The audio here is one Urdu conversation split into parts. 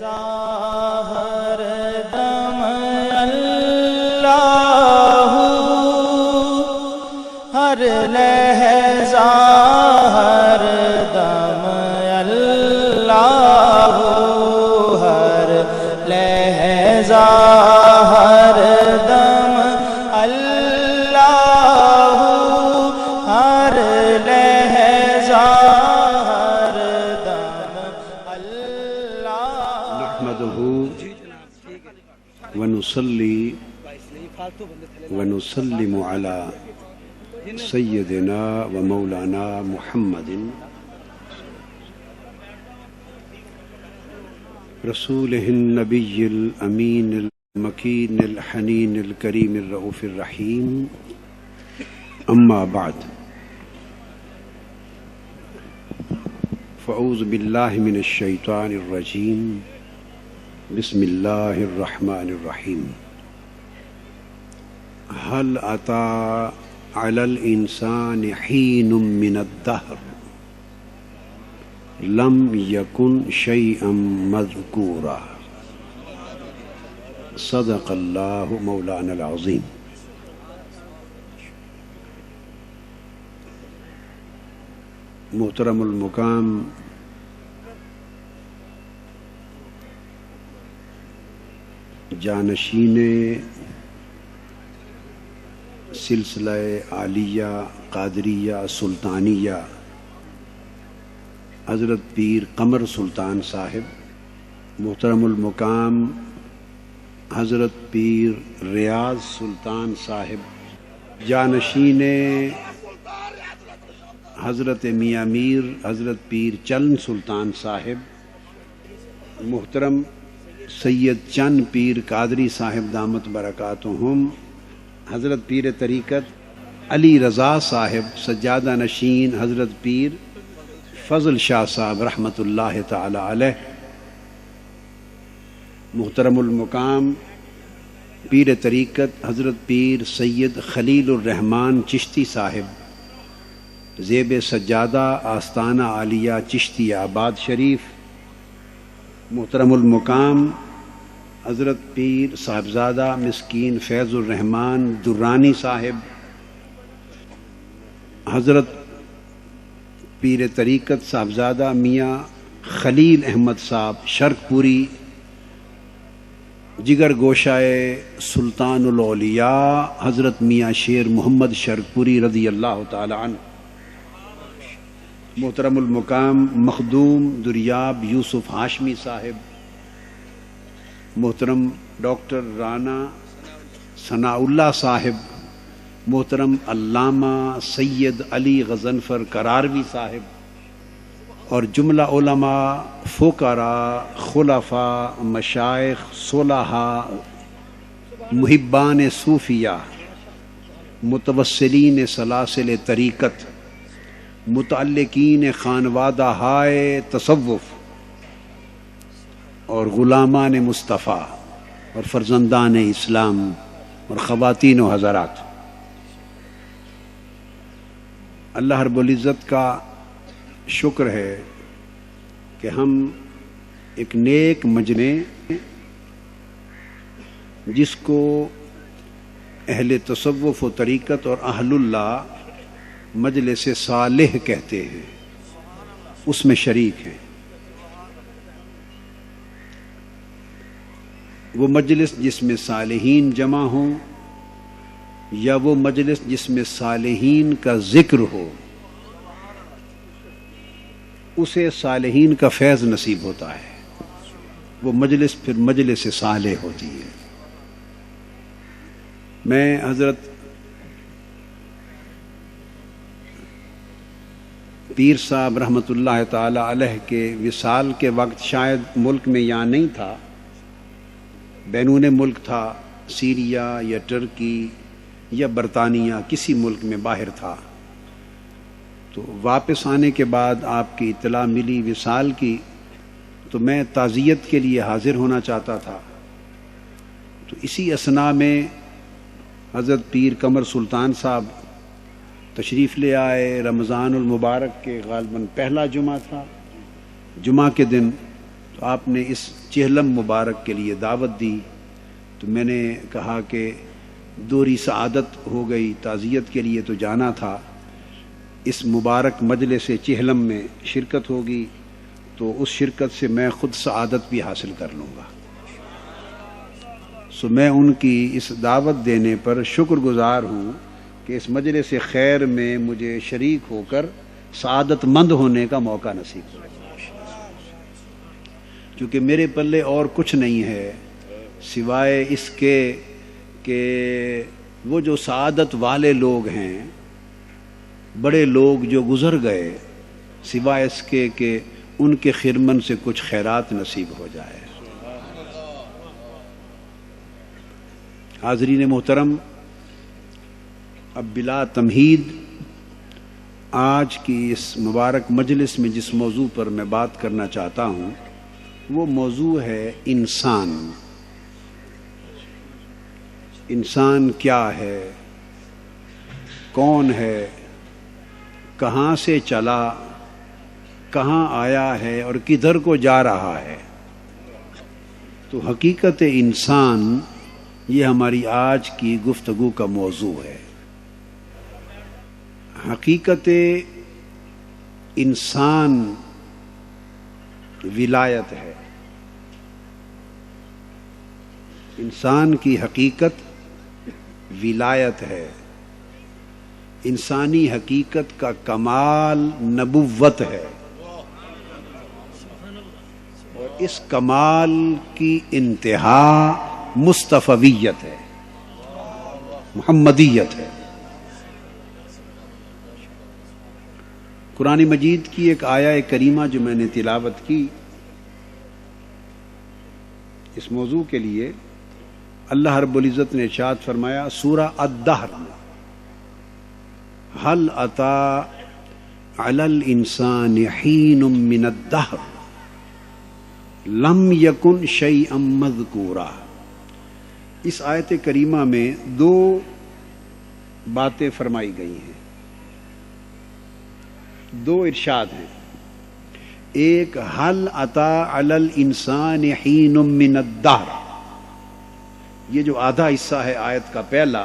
ہر دم اللہ، ہر لحظہ ہر دم اللہ، ہر لحظہ ہر دم اللہ، ہر لحظہ ہر دم اللہ۔ نحمدہ ونصلی ونسلم علی سیدنا و مولانا محمد رسولہ النبی الامین المکین الحنین الکریم الرؤوف الرحیم، اما بعد، فاعوذ باللہ من الشیطان الرجیم، بسم اللہ الرحمن الرحیم۔ هل أتى على الإنسان حين من الدهر لم يكن شيئا مذكورا، صدق الله مولانا العظيم۔ محترم المقام جانشین سلسلہ عالیہ قادریہ سلطانیہ حضرت پیر قمر سلطان صاحب، محترم المقام حضرت پیر ریاض سلطان صاحب، جانشین حضرت میاں میر حضرت پیر چلن سلطان صاحب، محترم سید چند پیر قادری صاحب دامت برکاتہم، حضرت پیر طریقت علی رضا صاحب، سجادہ نشین حضرت پیر فضل شاہ صاحب رحمۃ اللہ تعالی علیہ، محترم المقام پیر طریقت حضرت پیر سید خلیل الرحمن چشتی صاحب، زیب سجادہ آستانہ عالیہ چشتی آباد شریف، محترم المقام حضرت پیر صاحبزادہ مسکین فیض الرحمن درانی صاحب، حضرت پیر طریقت صاحبزادہ میاں خلیل احمد صاحب شرک پوری، جگر گوشائے سلطان الاولیاء حضرت میاں شیر محمد شرک پوری رضی اللہ تعالی عنہ، محترم المقام مخدوم دریاب یوسف ہاشمی صاحب، محترم ڈاکٹر رانا ثناء اللہ صاحب، محترم علامہ سید علی غضنفر کراروی صاحب، اور جملہ علماء فقراء خلفاء مشائخ صلحاء محبان صوفیہ متوسلین سلاسل طریقت متعلقین خانوادہ ہائے تصوف اور غلامان مصطفیٰ اور فرزندان اسلام اور خواتین و حضرات، اللہ رب العزت کا شکر ہے کہ ہم ایک نیک مجمع جس کو اہل تصوف و طریقت اور اہل اللہ مجلس صالح کہتے ہیں، اس میں شریک ہیں۔ وہ مجلس جس میں صالحین جمع ہوں یا وہ مجلس جس میں صالحین کا ذکر ہو، اسے صالحین کا فیض نصیب ہوتا ہے، وہ مجلس پھر مجلس صالح ہوتی ہے۔ میں حضرت پیر صاحب رحمۃ اللہ تعالی علیہ کے وصال کے وقت شاید ملک میں یہاں نہیں تھا، بیرون ملک تھا، سیریا یا ترکی یا برطانیہ کسی ملک میں باہر تھا، تو واپس آنے کے بعد آپ کی اطلاع ملی وصال کی، تو میں تعزیت کے لیے حاضر ہونا چاہتا تھا، تو اسی اثناء میں حضرت پیر قمر سلطان صاحب تشریف لے آئے۔ رمضان المبارک کے غالباً پہلا جمعہ تھا، جمعہ کے دن تو آپ نے اس چہلم مبارک کے لیے دعوت دی، تو میں نے کہا کہ دوری سعادت ہو گئی، تعزیت کے لیے تو جانا تھا، اس مبارک مجلس چہلم میں شرکت ہوگی تو اس شرکت سے میں خود سعادت بھی حاصل کر لوں گا۔ سو میں ان کی اس دعوت دینے پر شکر گزار ہوں کہ اس مجلس خیر میں مجھے شریک ہو کر سعادت مند ہونے کا موقع نصیب ہوا، کیونکہ میرے پلے اور کچھ نہیں ہے سوائے اس کے کہ وہ جو سعادت والے لوگ ہیں، بڑے لوگ جو گزر گئے، سوائے اس کے کہ ان کے خرمن سے کچھ خیرات نصیب ہو جائے۔ حاضرین محترم، اب بلا تمہید آج کی اس مبارک مجلس میں جس موضوع پر میں بات کرنا چاہتا ہوں وہ موضوع ہے انسان۔ انسان کیا ہے، کون ہے، کہاں سے چلا، کہاں آیا ہے اور کدھر کو جا رہا ہے۔ تو حقیقت انسان یہ ہماری آج کی گفتگو کا موضوع ہے۔ حقیقت انسان ولایت ہے۔ انسان کی حقیقت ولایت ہے۔ انسانی حقیقت کا کمال نبوت ہے، اور اس کمال کی انتہا مصطفیت ہے، محمدیت ہے۔ قرآن مجید کی ایک آیہ کریمہ جو میں نے تلاوت کی اس موضوع کے لیے، اللہ رب العزت نے ارشاد فرمایا سورہ الدہر میں، هل أتى على الإنسان حين من الدهر لم يكن شيئا مذكورا۔ اس آیت کریمہ میں دو باتیں فرمائی گئی ہیں، دو ارشاد ہیں۔ ایک هل أتى على الإنسان حين من الدهر، یہ جو آدھا حصہ ہے آیت کا پہلا،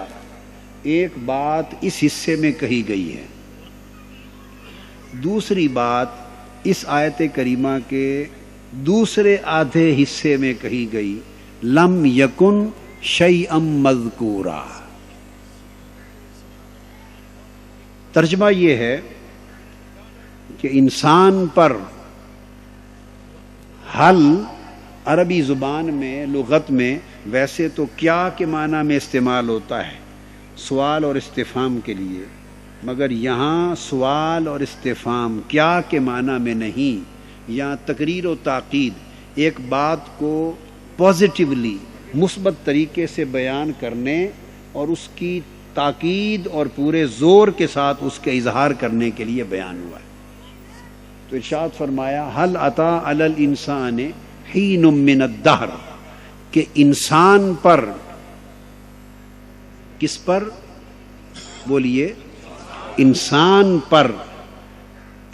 ایک بات اس حصے میں کہی گئی ہے، دوسری بات اس آیت کریمہ کے دوسرے آدھے حصے میں کہی گئی، لم یکن شیئا مذکورا۔ ترجمہ یہ ہے کہ انسان پر حل عربی زبان میں، لغت میں ویسے تو کیا کے معنی میں استعمال ہوتا ہے، سوال اور استفہام کے لیے، مگر یہاں سوال اور استفہام کیا کے معنی میں نہیں، یہاں تقریر و تاکید، ایک بات کو پازیٹیولی مثبت طریقے سے بیان کرنے اور اس کی تاکید اور پورے زور کے ساتھ اس کے اظہار کرنے کے لیے بیان ہوا ہے۔ تو ارشاد فرمایا هل أتى على الإنسان حين من الدهر، کہ انسان پر، کس پر بولیے، انسان پر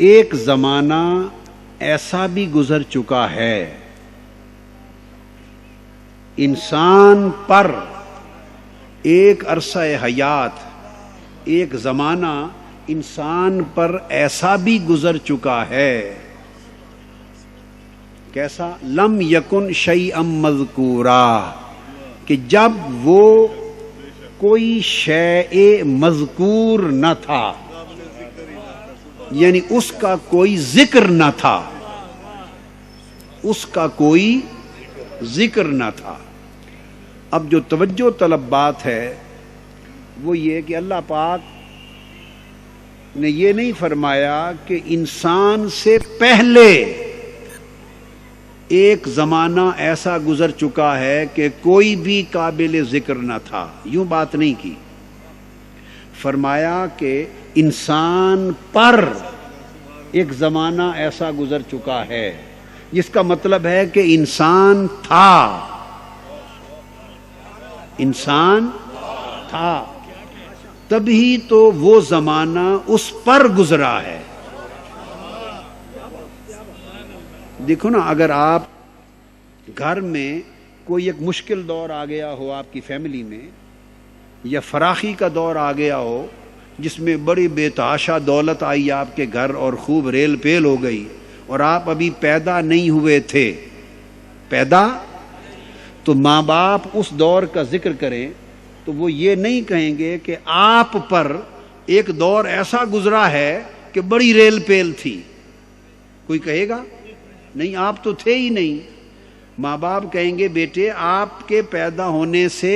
ایک زمانہ ایسا بھی گزر چکا ہے، انسان پر ایک عرصہ حیات، ایک زمانہ انسان پر ایسا بھی گزر چکا ہے، کیسا، لم یکن شیئا مذکورا، کہ جب وہ کوئی شیء مذکور نہ تھا، یعنی اس کا کوئی ذکر نہ تھا، اس کا کوئی ذکر نہ تھا۔ اب جو توجہ طلب بات ہے وہ یہ کہ اللہ پاک نے یہ نہیں فرمایا کہ انسان سے پہلے ایک زمانہ ایسا گزر چکا ہے کہ کوئی بھی قابل ذکر نہ تھا، یوں بات نہیں کی، فرمایا کہ انسان پر ایک زمانہ ایسا گزر چکا ہے، جس کا مطلب ہے کہ انسان تھا، انسان تھا، تبھی تو وہ زمانہ اس پر گزرا ہے۔ دیکھو نا، اگر آپ گھر میں کوئی ایک مشکل دور آ گیا ہو آپ کی فیملی میں، یا فراخی کا دور آ گیا ہو جس میں بڑی بے تحاشا دولت آئی آپ کے گھر اور خوب ریل پیل ہو گئی، اور آپ ابھی پیدا نہیں ہوئے تھے، تو ماں باپ اس دور کا ذکر کریں تو وہ یہ نہیں کہیں گے کہ آپ پر ایک دور ایسا گزرا ہے کہ بڑی ریل پیل تھی. کوئی کہے گا؟ نہیں، آپ تو تھے ہی نہیں. ماں باپ کہیں گے بیٹے آپ کے پیدا ہونے سے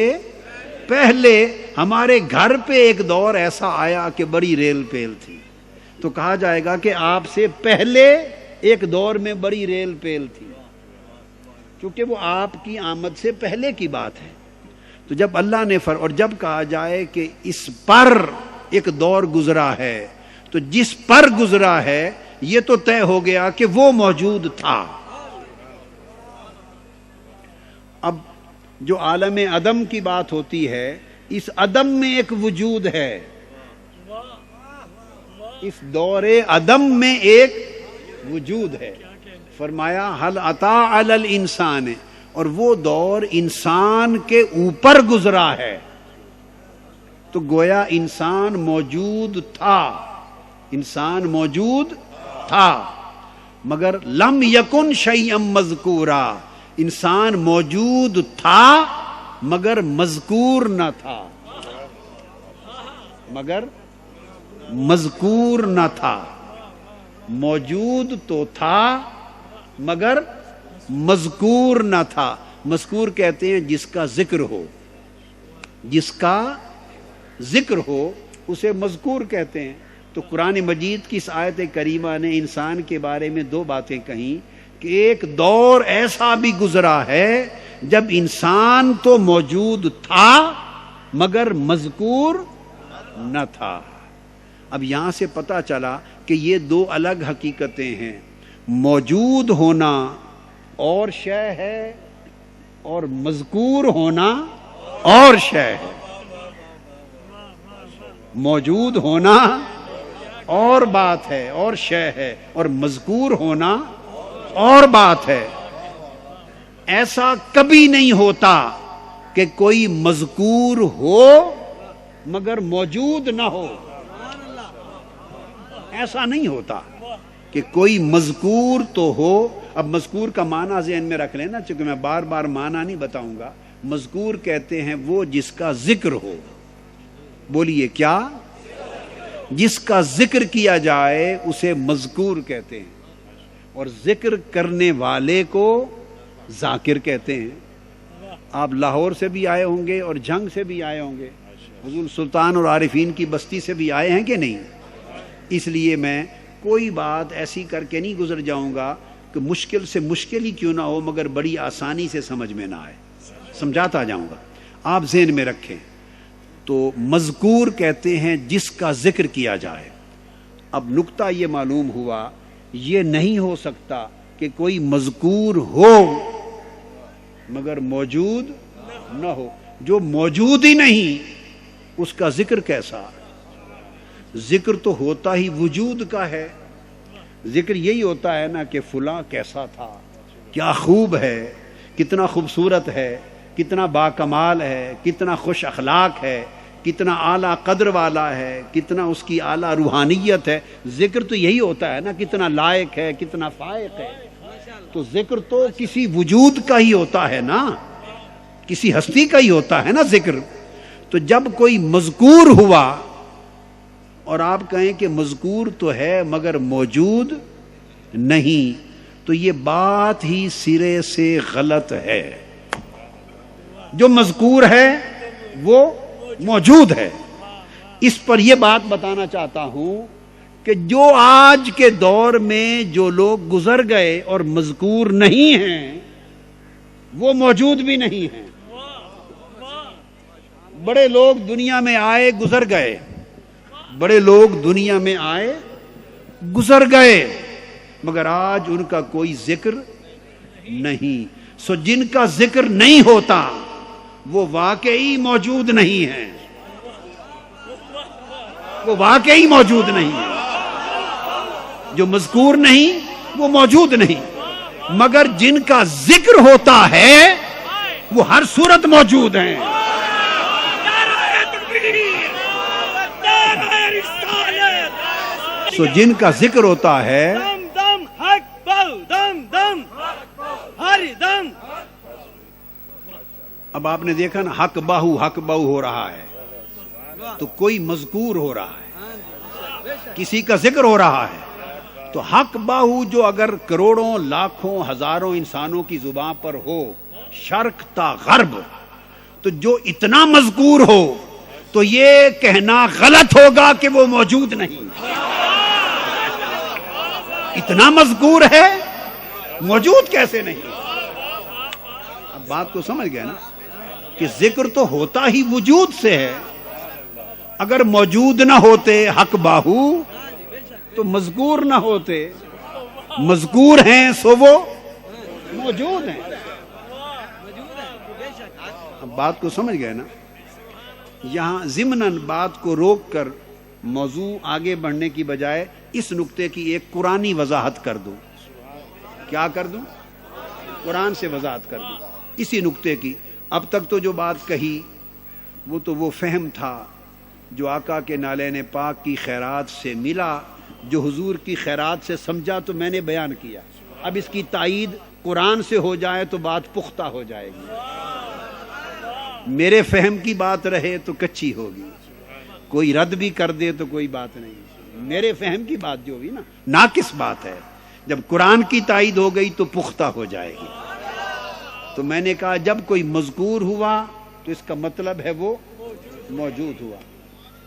پہلے ہمارے گھر پہ ایک دور ایسا آیا کہ بڑی ریل پیل تھی. تو کہا جائے گا کہ آپ سے پہلے ایک دور میں بڑی ریل پیل تھی، کیونکہ وہ آپ کی آمد سے پہلے کی بات ہے. تو جب اللہ نے اور جب کہا جائے کہ اس پر ایک دور گزرا ہے، تو جس پر گزرا ہے یہ تو طے ہو گیا کہ وہ موجود تھا. اب جو عالم عدم کی بات ہوتی ہے، اس عدم میں ایک وجود ہے، اس دور عدم میں ایک وجود ہے. فرمایا حل عطا علی الانسان، اور وہ دور انسان کے اوپر گزرا ہے. تو گویا انسان موجود تھا، مگر لم یکن شیئا مذکورا، انسان موجود تھا مگر مذکور نہ تھا، موجود تو تھا مگر مذکور نہ تھا. مذکور کہتے ہیں جس کا ذکر ہو اسے مذکور کہتے ہیں. تو قرآن مجید کی اس آیت کریمہ نے انسان کے بارے میں دو باتیں کہیں کہ ایک دور ایسا بھی گزرا ہے جب انسان تو موجود تھا مگر مذکور نہ تھا. اب یہاں سے پتہ چلا کہ یہ دو الگ حقیقتیں ہیں. موجود ہونا اور شے ہے اور مذکور ہونا اور شے ہے. موجود ہونا اور بات ہے اور شے ہے، اور مذکور ہونا اور بات ہے. ایسا کبھی نہیں ہوتا کہ کوئی مذکور ہو مگر موجود نہ ہو. ایسا نہیں ہوتا کہ کوئی مذکور تو ہو. اب مذکور کا معنی ذہن میں رکھ لینا، چونکہ میں بار بار معنی نہیں بتاؤں گا. مذکور کہتے ہیں وہ جس کا ذکر ہو. بولیے کیا؟ جس کا ذکر کیا جائے اسے مذکور کہتے ہیں، اور ذکر کرنے والے کو ذاکر کہتے ہیں. آپ لاہور سے بھی آئے ہوں گے اور جھنگ سے بھی آئے ہوں گے، حضور سلطان اور عارفین کی بستی سے بھی آئے ہیں کہ نہیں؟ اس لیے میں کوئی بات ایسی کر کے نہیں گزر جاؤں گا کہ مشکل سے مشکل ہی کیوں نہ ہو مگر بڑی آسانی سے سمجھ میں نہ آئے. سمجھاتا جاؤں گا، آپ ذہن میں رکھیں. تو مذکور کہتے ہیں جس کا ذکر کیا جائے. اب نکتہ یہ معلوم ہوا، یہ نہیں ہو سکتا کہ کوئی مذکور ہو مگر موجود نہ ہو. جو موجود ہی نہیں اس کا ذکر کیسا؟ ذکر تو ہوتا ہی وجود کا ہے. ذکر یہی ہوتا ہے نا کہ فلاں کیسا تھا، کیا خوب ہے، کتنا خوبصورت ہے، کتنا باکمال ہے، کتنا خوش اخلاق ہے، کتنا اعلیٰ قدر والا ہے، کتنا اس کی اعلیٰ روحانیت ہے. ذکر تو یہی ہوتا ہے نا، کتنا لائق ہے، کتنا فائق ہے. تو ذکر تو کسی وجود کا ہی ہوتا ہے نا، کسی ہستی کا ہی ہوتا ہے نا ذکر. تو جب کوئی مذکور ہوا اور آپ کہیں کہ مذکور تو ہے مگر موجود نہیں، تو یہ بات ہی سرے سے غلط ہے. جو مذکور ہے وہ موجود ہے. اس پر یہ بات بتانا چاہتا ہوں کہ جو آج کے دور میں جو لوگ گزر گئے اور مذکور نہیں ہیں وہ موجود بھی نہیں ہیں. بڑے لوگ دنیا میں آئے گزر گئے، بڑے لوگ دنیا میں آئے گزر گئے، مگر آج ان کا کوئی ذکر نہیں. سو جن کا ذکر نہیں ہوتا وہ واقعی موجود نہیں ہیں، وہ واقعی موجود نہیں ہیں. جو مذکور نہیں وہ موجود نہیں. مگر جن کا ذکر ہوتا ہے وہ ہر صورت موجود ہیں. سو جن کا ذکر ہوتا ہے اب آپ نے دیکھا نا حق باہو ہو رہا ہے تو کوئی مذکور ہو رہا ہے, کسی کا ذکر ہو رہا ہے. تو حق باہو جو اگر کروڑوں لاکھوں ہزاروں انسانوں کی زبان پر ہو شرق تا غرب, تو جو اتنا مذکور ہو تو یہ کہنا غلط ہوگا کہ وہ موجود نہیں. اتنا مذکور ہے موجود کیسے نہیں؟ اب بات کو سمجھ گئے نا کہ ذکر تو ہوتا ہی وجود سے ہے. اگر موجود نہ ہوتے حق باہو تو مذکور نہ ہوتے. مذکور ہیں سو وہ موجود ہیں. اب بات کو سمجھ گئے نا. یہاں ضمناً بات کو روک کر موضوع آگے بڑھنے کی بجائے اس نقطے کی ایک قرآنی وضاحت کر دوں. کیا کر دوں؟ قرآن سے وضاحت کر دوں اسی نقطے کی. اب تک تو جو بات کہی وہ فہم تھا جو آقا کے نالین پاک کی خیرات سے ملا, جو حضور کی خیرات سے سمجھا تو میں نے بیان کیا. اب اس کی تائید قرآن سے ہو جائے تو بات پختہ ہو جائے گی. میرے فہم کی بات رہے تو کچی ہوگی, کوئی رد بھی کر دے تو کوئی بات نہیں. میرے فہم کی بات جو ہوئی نا ناقص بات ہے, جب قرآن کی تائید ہو گئی تو پختہ ہو جائے گی. تو میں نے کہا جب کوئی مذکور ہوا تو اس کا مطلب ہے وہ موجود ہوا.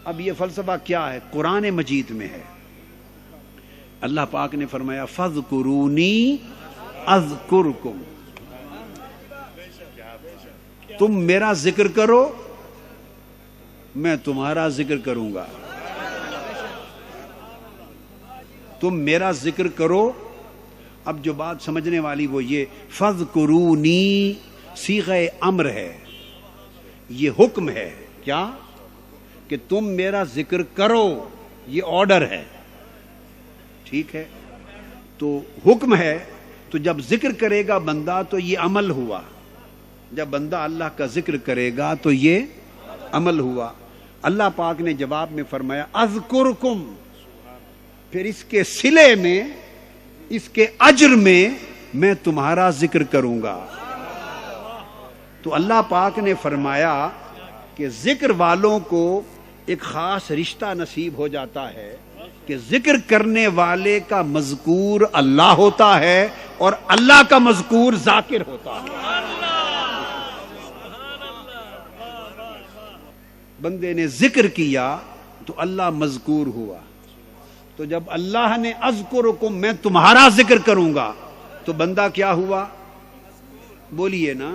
اب یہ فلسفہ کیا ہے؟ قرآن مجید میں ہے. اللہ پاک نے فرمایا فَاذْكُرُونِي أَذْكُرْكُمْ, تم میرا ذکر کرو میں تمہارا ذکر کروں گا. تم میرا ذکر کرو. اب جو بات سمجھنے والی وہ یہ فَاذْكُرُونِي صیغہ امر ہے, یہ حکم ہے. کیا کہ تم میرا ذکر کرو, یہ آرڈر ہے. ٹھیک ہے, تو حکم ہے. تو جب ذکر کرے گا بندہ تو یہ عمل ہوا. جب بندہ اللہ کا ذکر کرے گا تو یہ عمل ہوا. اللہ پاک نے جواب میں فرمایا اذکرکم, پھر اس کے صلے میں اس کے اجر میں تمہارا ذکر کروں گا. تو اللہ پاک نے فرمایا کہ ذکر والوں کو ایک خاص رشتہ نصیب ہو جاتا ہے کہ ذکر کرنے والے کا مذکور اللہ ہوتا ہے اور اللہ کا مذکور ذاکر ہوتا ہے. بندے نے ذکر کیا تو اللہ مذکور ہوا. تو جب اللہ نے اذکرکم میں تمہارا ذکر کروں گا تو بندہ کیا ہوا؟ بولیے نا.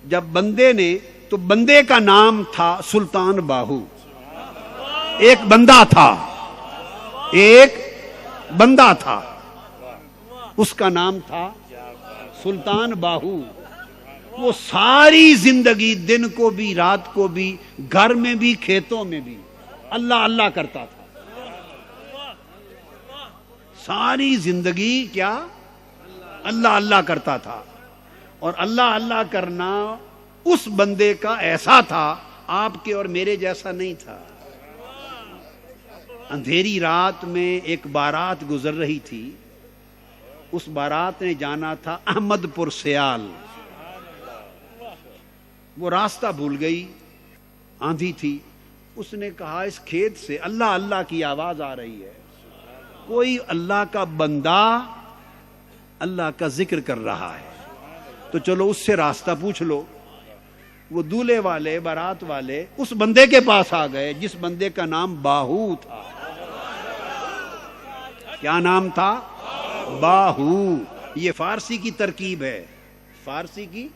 جب بندے نے, تو بندے کا نام تھا سلطان باہو. ایک بندہ تھا, ایک بندہ تھا, اس کا نام تھا سلطان باہو. وہ ساری زندگی دن کو بھی رات کو بھی گھر میں بھی کھیتوں میں بھی اللہ اللہ کرتا تھا. ساری زندگی کیا اللہ اللہ کرتا تھا. اور اللہ اللہ کرنا اس بندے کا ایسا تھا, آپ کے اور میرے جیسا نہیں تھا. اندھیری رات میں ایک بارات گزر رہی تھی. اس بارات نے جانا تھا احمد پور سیال. وہ راستہ بھول گئی, آندھی تھی. اس نے کہا اس کھیت سے اللہ اللہ کی آواز آ رہی ہے, کوئی اللہ کا بندہ اللہ کا ذکر کر رہا ہے, تو چلو اس سے راستہ پوچھ لو. وہ دولہے والے بارات والے اس بندے کے پاس آ گئے جس بندے کا نام باہو تھا. کیا نام تھا؟ باہو. یہ فارسی کی ترکیب ہے, فارسی کی.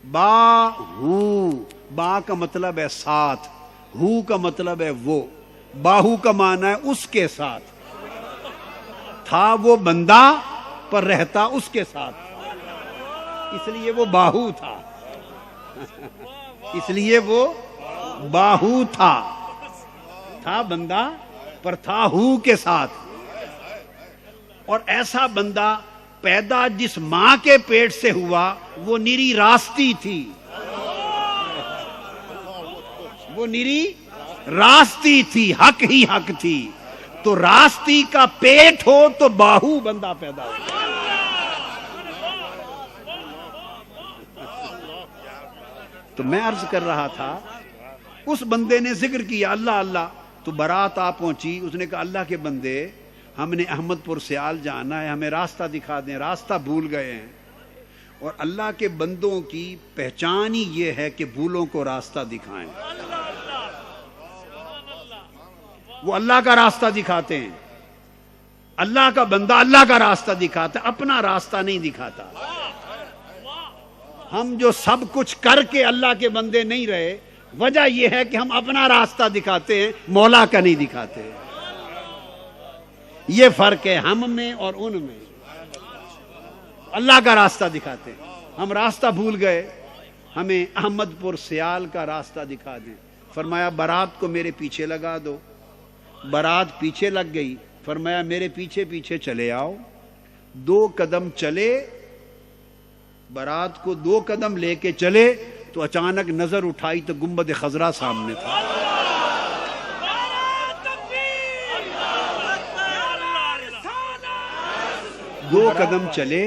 باہو, با کا مطلب ہے ساتھ, ہو کا مطلب ہے وہ. باہو کا معنی ہے اس کے ساتھ. تھا وہ بندہ پر رہتا اس کے ساتھ, اس لیے وہ باہو تھا. اس لیے وہ باہو تھا. تھا بندہ پر تھا ہو کے ساتھ. اور ایسا بندہ پیدا جس ماں کے پیٹ سے ہوا وہ نری راستی تھی، وہ نری راستی تھی، حق ہی حق تھی. تو راستی کا پیٹ ہو تو باہو بندہ پیدا ہو. تو میں عرض کر رہا تھا، اس بندے نے ذکر کیا اللہ اللہ، تو بارات آ پہنچی. اس نے کہا اللہ کے بندے، ہم نے احمد پور سیال جانا ہے، ہمیں راستہ دکھا دیں، راستہ بھول گئے ہیں. اور اللہ کے بندوں کی پہچان ہی یہ ہے کہ بھولوں کو راستہ دکھائیں. وہ اللہ کا راستہ دکھاتے ہیں. اللہ کا بندہ اللہ کا راستہ دکھاتا ہے، اپنا راستہ نہیں دکھاتا. ہم جو سب کچھ کر کے اللہ کے بندے نہیں رہے، وجہ یہ ہے کہ ہم اپنا راستہ دکھاتے ہیں، مولا کا نہیں دکھاتے. یہ فرق ہے ہم میں اور ان میں. اللہ کا راستہ دکھاتے ہیں، ہم راستہ بھول گئے، ہمیں احمد پور سیال کا راستہ دکھا دیں. فرمایا بارات کو میرے پیچھے لگا دو. بارات پیچھے لگ گئی. فرمایا میرے پیچھے پیچھے چلے آؤ. 2 قدم چلے، بارات کو 2 قدم لے کے چلے تو اچانک نظر اٹھائی تو گنبد خضرا سامنے تھا. 2 قدم چلے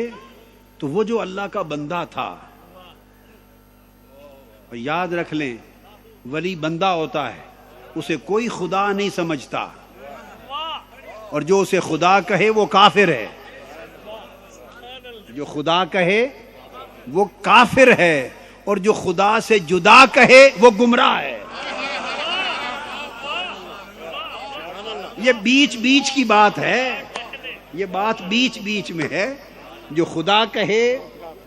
تو وہ جو اللہ کا بندہ تھا، اور یاد رکھ لیں ولی بندہ ہوتا ہے، اسے کوئی خدا نہیں سمجھتا، اور جو اسے خدا کہے وہ کافر ہے. جو خدا کہے وہ کافر ہے، اور جو خدا سے جدا کہے وہ گمراہ ہے. یہ بیچ بیچ کی بات ہے، یہ بات بیچ بیچ میں ہے. جو خدا کہے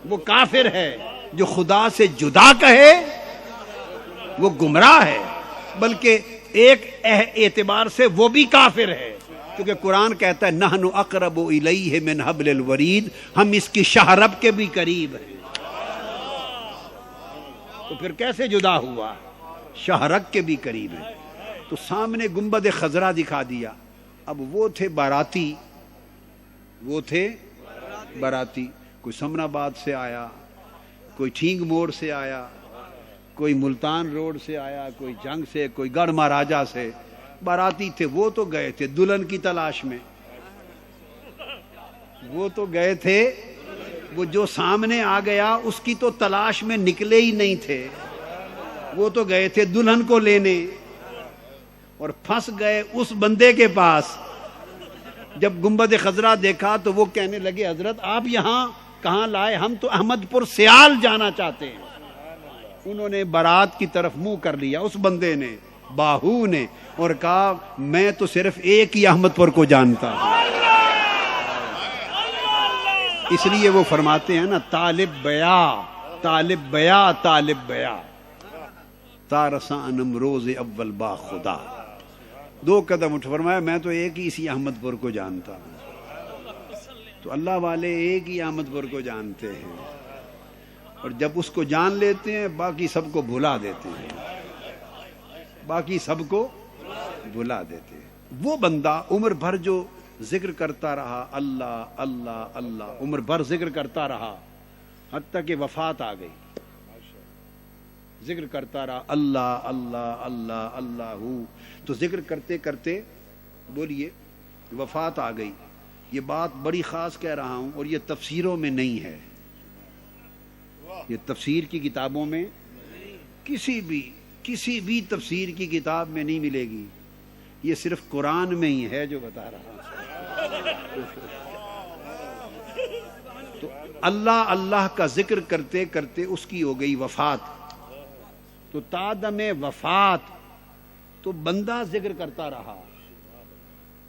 وہ کافر ہے، جو خدا سے جدا کہے وہ گمراہ ہے. بلکہ ایک اعتبار سے وہ بھی کافر ہے، کیونکہ قرآن کہتا ہے نحن اقرب الیہ من حبل الورید، ہم اس کی شہرب کے بھی قریب ہیں. تو پھر کیسے جدا ہوا؟ شہرک کے بھی قریب ہے. تو سامنے گنبد خضرا دکھا دیا. اب وہ تھے باراتی، وہ تھے باراتی. کوئی سمن آباد سے آیا، کوئی ٹھینگ موڑ سے آیا، کوئی ملتان روڈ سے آیا، کوئی جنگ سے، کوئی گڑھ مہاراجا سے. باراتی تھے. وہ تو گئے تھے دلہن کی تلاش میں، وہ تو گئے تھے، وہ جو سامنے آ گیا اس کی تو تلاش میں نکلے ہی نہیں تھے. وہ تو گئے تھے دلہن کو لینے، اور پھنس گئے اس بندے کے پاس. جب گنبد خضرا دیکھا تو وہ کہنے لگے حضرت آپ یہاں کہاں لائے؟ ہم تو احمد پور سیال جانا چاہتے ہیں. انہوں نے بارات کی طرف منہ کر لیا، اس بندے نے، باہو نے، اور کہا میں تو صرف ایک ہی احمد پور کو جانتا ہوں. اس لیے وہ فرماتے ہیں نا طالب بیا طالب بیا طالب بیا تارسان روز اول با خدا. 2 قدم اٹھ فرمایا میں تو ایک ہی اسی احمد پور کو جانتا ہوں. تو اللہ والے ایک ہی احمد پور کو جانتے ہیں، اور جب اس کو جان لیتے ہیں باقی سب کو بھلا دیتے ہیں، باقی سب کو بھلا دیتے ہیں. وہ بندہ عمر بھر جو ذکر کرتا رہا اللہ اللہ اللہ، عمر بھر ذکر کرتا رہا حتیٰ کہ وفات آ گئی. ذکر کرتا رہا اللہ اللہ اللہ اللہ. تو ذکر کرتے کرتے بولیے وفات آ گئی. یہ بات بڑی خاص کہہ رہا ہوں، اور یہ تفسیروں میں نہیں ہے، یہ تفسیر کی کتابوں میں کسی بھی تفسیر کی کتاب میں نہیں ملے گی. یہ صرف قرآن میں ہی ہے جو بتا رہا ہوں. تو اللہ اللہ کا ذکر کرتے کرتے اس کی ہو گئی وفات. تو تادم وفات تو بندہ ذکر کرتا رہا،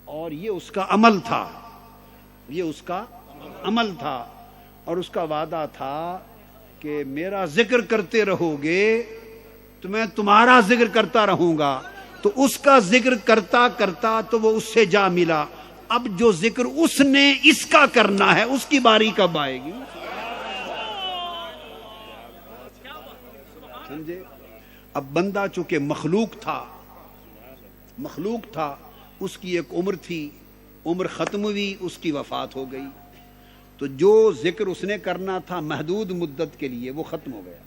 اور یہ اس کا عمل تھا، یہ اس کا عمل تھا، اور اس کا وعدہ تھا کہ میرا ذکر کرتے رہو گے تو میں تمہارا ذکر کرتا رہوں گا. تو اس کا ذکر کرتا کرتا تو وہ اس سے جا ملا. اب جو ذکر اس نے اس کا کرنا ہے اس کی باری کب آئے گی؟ سمجھے؟ اب بندہ چونکہ مخلوق تھا، اس کی ایک عمر تھی، عمر ختم ہوئی، اس کی وفات ہو گئی. تو جو ذکر اس نے کرنا تھا محدود مدت کے لیے وہ ختم ہو گیا.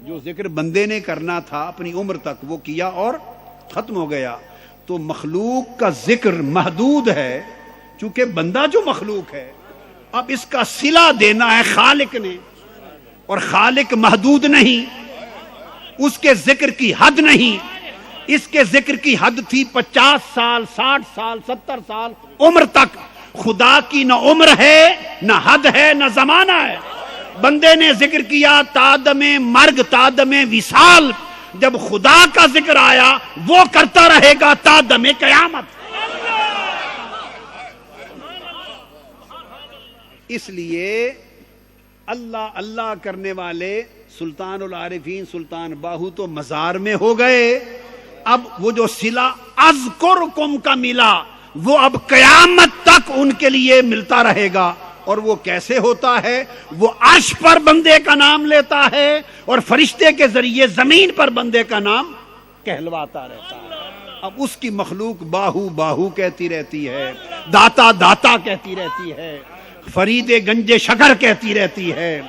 جو ذکر بندے نے کرنا تھا اپنی عمر تک وہ کیا اور ختم ہو گیا. تو مخلوق کا ذکر محدود ہے چونکہ بندہ جو مخلوق ہے. اب اس کا صلہ دینا ہے خالق نے, اور خالق محدود نہیں, اس کے ذکر کی حد نہیں. اس کے ذکر کی حد تھی 50 سال 60 سال 70 سال عمر تک. خدا کی نہ عمر ہے نہ حد ہے نہ زمانہ ہے. بندے نے ذکر کیا تادم مرگ تادم وصال. جب خدا کا ذکر آیا وہ کرتا رہے گا تادم قیامت. اس لیے اللہ اللہ کرنے والے سلطان العارفین سلطان باہو تو مزار میں ہو گئے. اب وہ جو صلہ اذکرکم کا ملا وہ اب قیامت تک ان کے لیے ملتا رہے گا. اور وہ کیسے ہوتا ہے؟ وہ عرش پر بندے کا نام لیتا ہے اور فرشتے کے ذریعے زمین پر بندے کا نام کہلواتا رہتا ہے. اب اس کی مخلوق باہو باہو کہتی رہتی ہے, داتا داتا کہتی رہتی ہے, فرید گنج شکر کہتی رہتی ہے,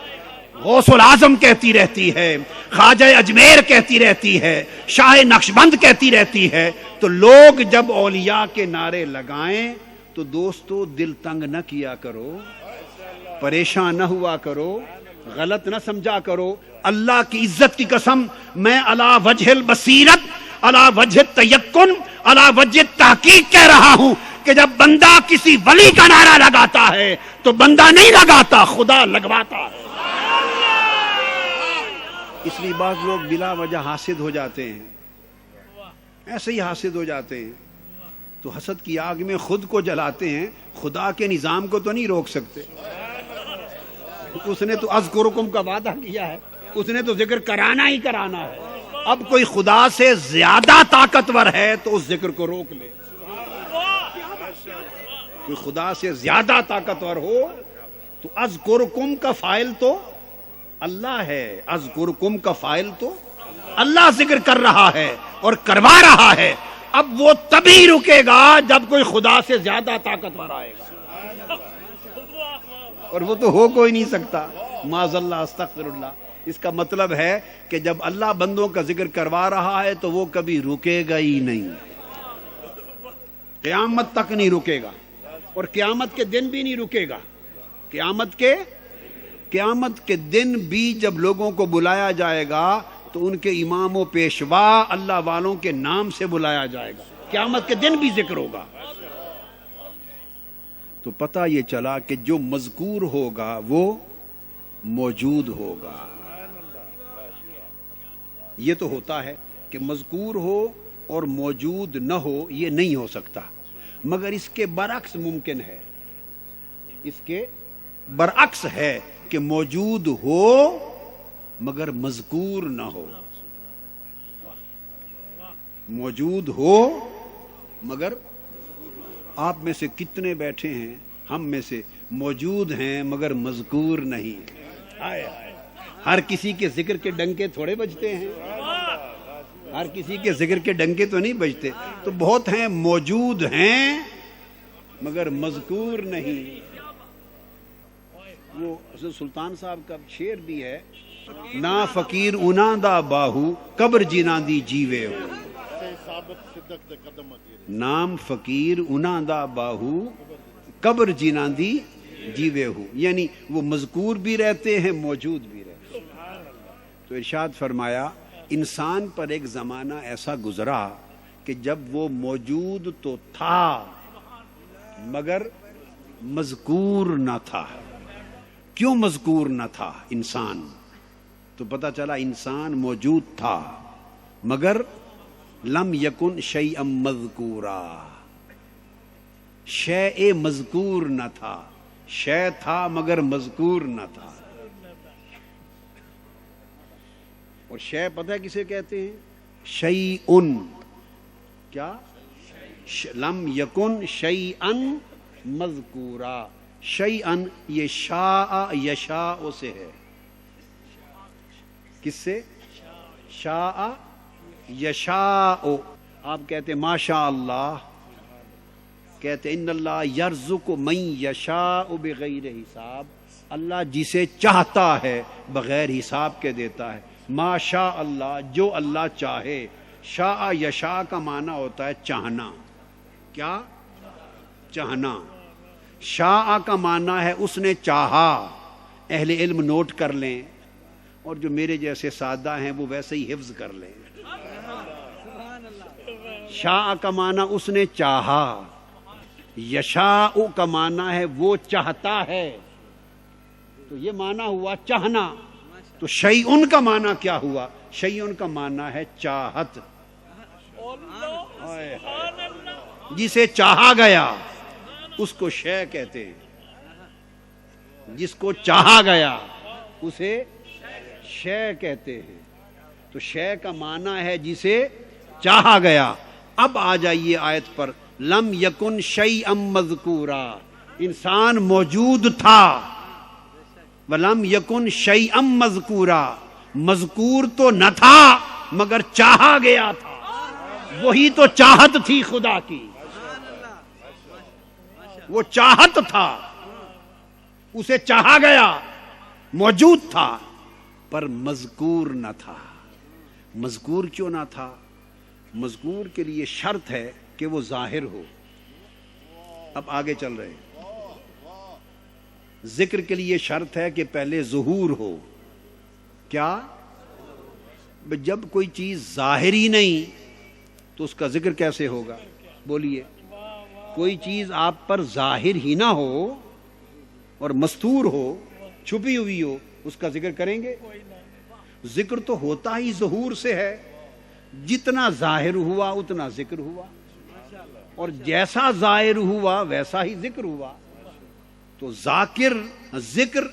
غوث العظم کہتی رہتی ہے, خواجہ اجمیر کہتی رہتی ہے, شاہ نقشبند کہتی رہتی ہے. تو لوگ جب اولیاء کے نعرے لگائیں تو دوستو دل تنگ نہ کیا کرو, پریشان نہ ہوا کرو, غلط نہ سمجھا کرو. اللہ کی عزت کی قسم میں علی وجہ البصیرت علی وجہ التیقن علی وجہ التحقیق کہہ رہا ہوں کہ جب بندہ کسی ولی کا نعرہ لگاتا ہے تو بندہ نہیں لگاتا, خدا لگواتا ہے. اس لیے بعض لوگ بلا وجہ حاسد ہو جاتے ہیں, ایسے ہی حاسد ہو جاتے ہیں تو حسد کی آگ میں خود کو جلاتے ہیں, خدا کے نظام کو تو نہیں روک سکتے. اس نے تو اذکرکم کا وعدہ کیا ہے, اس نے تو ذکر کرانا ہی کرانا ہے. اب کوئی خدا سے زیادہ طاقتور ہے تو اس ذکر کو روک لے. کوئی خدا سے زیادہ طاقتور ہو تو اذکرکم کا فاعل تو اللہ ہے, اذکرکم کا فاعل تو اللہ ذکر کر رہا ہے اور کروا رہا ہے. اب وہ تبھی رکے گا جب کوئی خدا سے زیادہ طاقتور آئے گا, اور وہ تو ہو کوئی نہیں سکتا. معاذ اللہ استغفر اللہ. اس کا مطلب ہے کہ جب اللہ بندوں کا ذکر کروا رہا ہے تو وہ کبھی رکے گا ہی نہیں, قیامت تک نہیں رکے گا, اور قیامت کے دن بھی نہیں رکے گا. قیامت کے دن بھی جب لوگوں کو بلایا جائے گا تو ان کے امام و پیشوا اللہ والوں کے نام سے بلایا جائے گا. قیامت کے دن بھی ذکر ہوگا. تو پتہ یہ چلا کہ جو مذکور ہوگا وہ موجود ہوگا. یہ تو ہوتا ہے کہ مذکور ہو اور موجود نہ ہو, یہ نہیں ہو سکتا. مگر اس کے برعکس ممکن ہے, اس کے برعکس ہے کہ موجود ہو مگر مذکور نہ ہو. موجود ہو مگر آپ میں سے کتنے بیٹھے ہیں, ہم میں سے موجود ہیں مگر مذکور نہیں. ہر کسی کے ذکر کے ڈنکے تھوڑے بجتے ہیں, ہر کسی کے ذکر کے ڈنکے تو نہیں بجتے. تو بہت ہیں موجود ہیں مگر مذکور نہیں. وہ حضرت سلطان صاحب کا شعر بھی ہے, نا فقیر انہاں دا باہو قبر جنہاں دی جیوے ہو. نام فقیر انہاں دا باہو قبر جنہاں دی جیوے ہو, یعنی وہ مذکور بھی رہتے ہیں موجود بھی رہتے ہیں. تو ارشاد فرمایا انسان پر ایک زمانہ ایسا گزرا کہ جب وہ موجود تو تھا مگر مذکور نہ تھا. کیوں مذکور نہ تھا انسان؟ تو پتہ چلا انسان موجود تھا مگر لم یکن شیئا مذکورا, شیء مذکور نہ تھا. شے تھا مگر مذکور نہ تھا. اور شے پتہ ہے کسے کہتے ہیں؟ شیئن. کیا؟ لم یکن شیئا مذکورا. شیئن یہ شاء یشاء سے ہے. کس سے؟ شاء یشاء. آپ کہتے ہیں ماشاء اللہ کہتے ان اللہ یرزق من یشاء بغیر حساب، اللہ جسے چاہتا ہے بغیر حساب کے دیتا ہے. ما شاء اللہ، جو اللہ چاہے. شاء یشاء کا معنی ہوتا ہے چاہنا. کیا؟ چاہنا. شاء کا معنی ہے اس نے چاہا. اہل علم نوٹ کر لیں، اور جو میرے جیسے سادہ ہیں وہ ویسے ہی حفظ کر لیں. شاء کا معنی اس نے چاہا، یشاء کا معنی ہے وہ چاہتا ہے. تو یہ معنی ہوا چاہنا. تو شیئن کا معنی کیا ہوا؟ شیئن کا معنی ہے چاہت. جسے چاہا گیا اس کو شے کہتے ہیں. جس کو چاہا گیا اسے شے کہتے ہیں. تو شے کا معنی ہے جسے چاہا گیا. اب آ جائیے آیت پر. لم یکن شیئا مذکورا، انسان موجود تھا. ولم یکن شیئا مذکورا، مذکور تو نہ تھا مگر چاہا گیا تھا. وہی تو چاہت تھی خدا کی. وہ چاہت تھا، اسے چاہا گیا، موجود تھا پر مذکور نہ تھا. مذکور کیوں نہ تھا؟ مذکور کے لیے شرط ہے کہ وہ ظاہر ہو. اب آگے چل رہے ہیں. ذکر کے لیے شرط ہے کہ پہلے ظہور ہو. کیا؟ جب کوئی چیز ظاہر ہی نہیں تو اس کا ذکر کیسے ہوگا؟ بولیے. کوئی چیز آپ پر ظاہر ہی نہ ہو اور مستور ہو، چھپی ہوئی ہو، اس کا ذکر کریں گے؟ ذکر تو ہوتا ہی ظہور سے ہے. جتنا ظاہر ہوا اتنا ذکر ہوا، اور جیسا ظاہر ہوا ویسا ہی ذکر ہوا. تو ذکر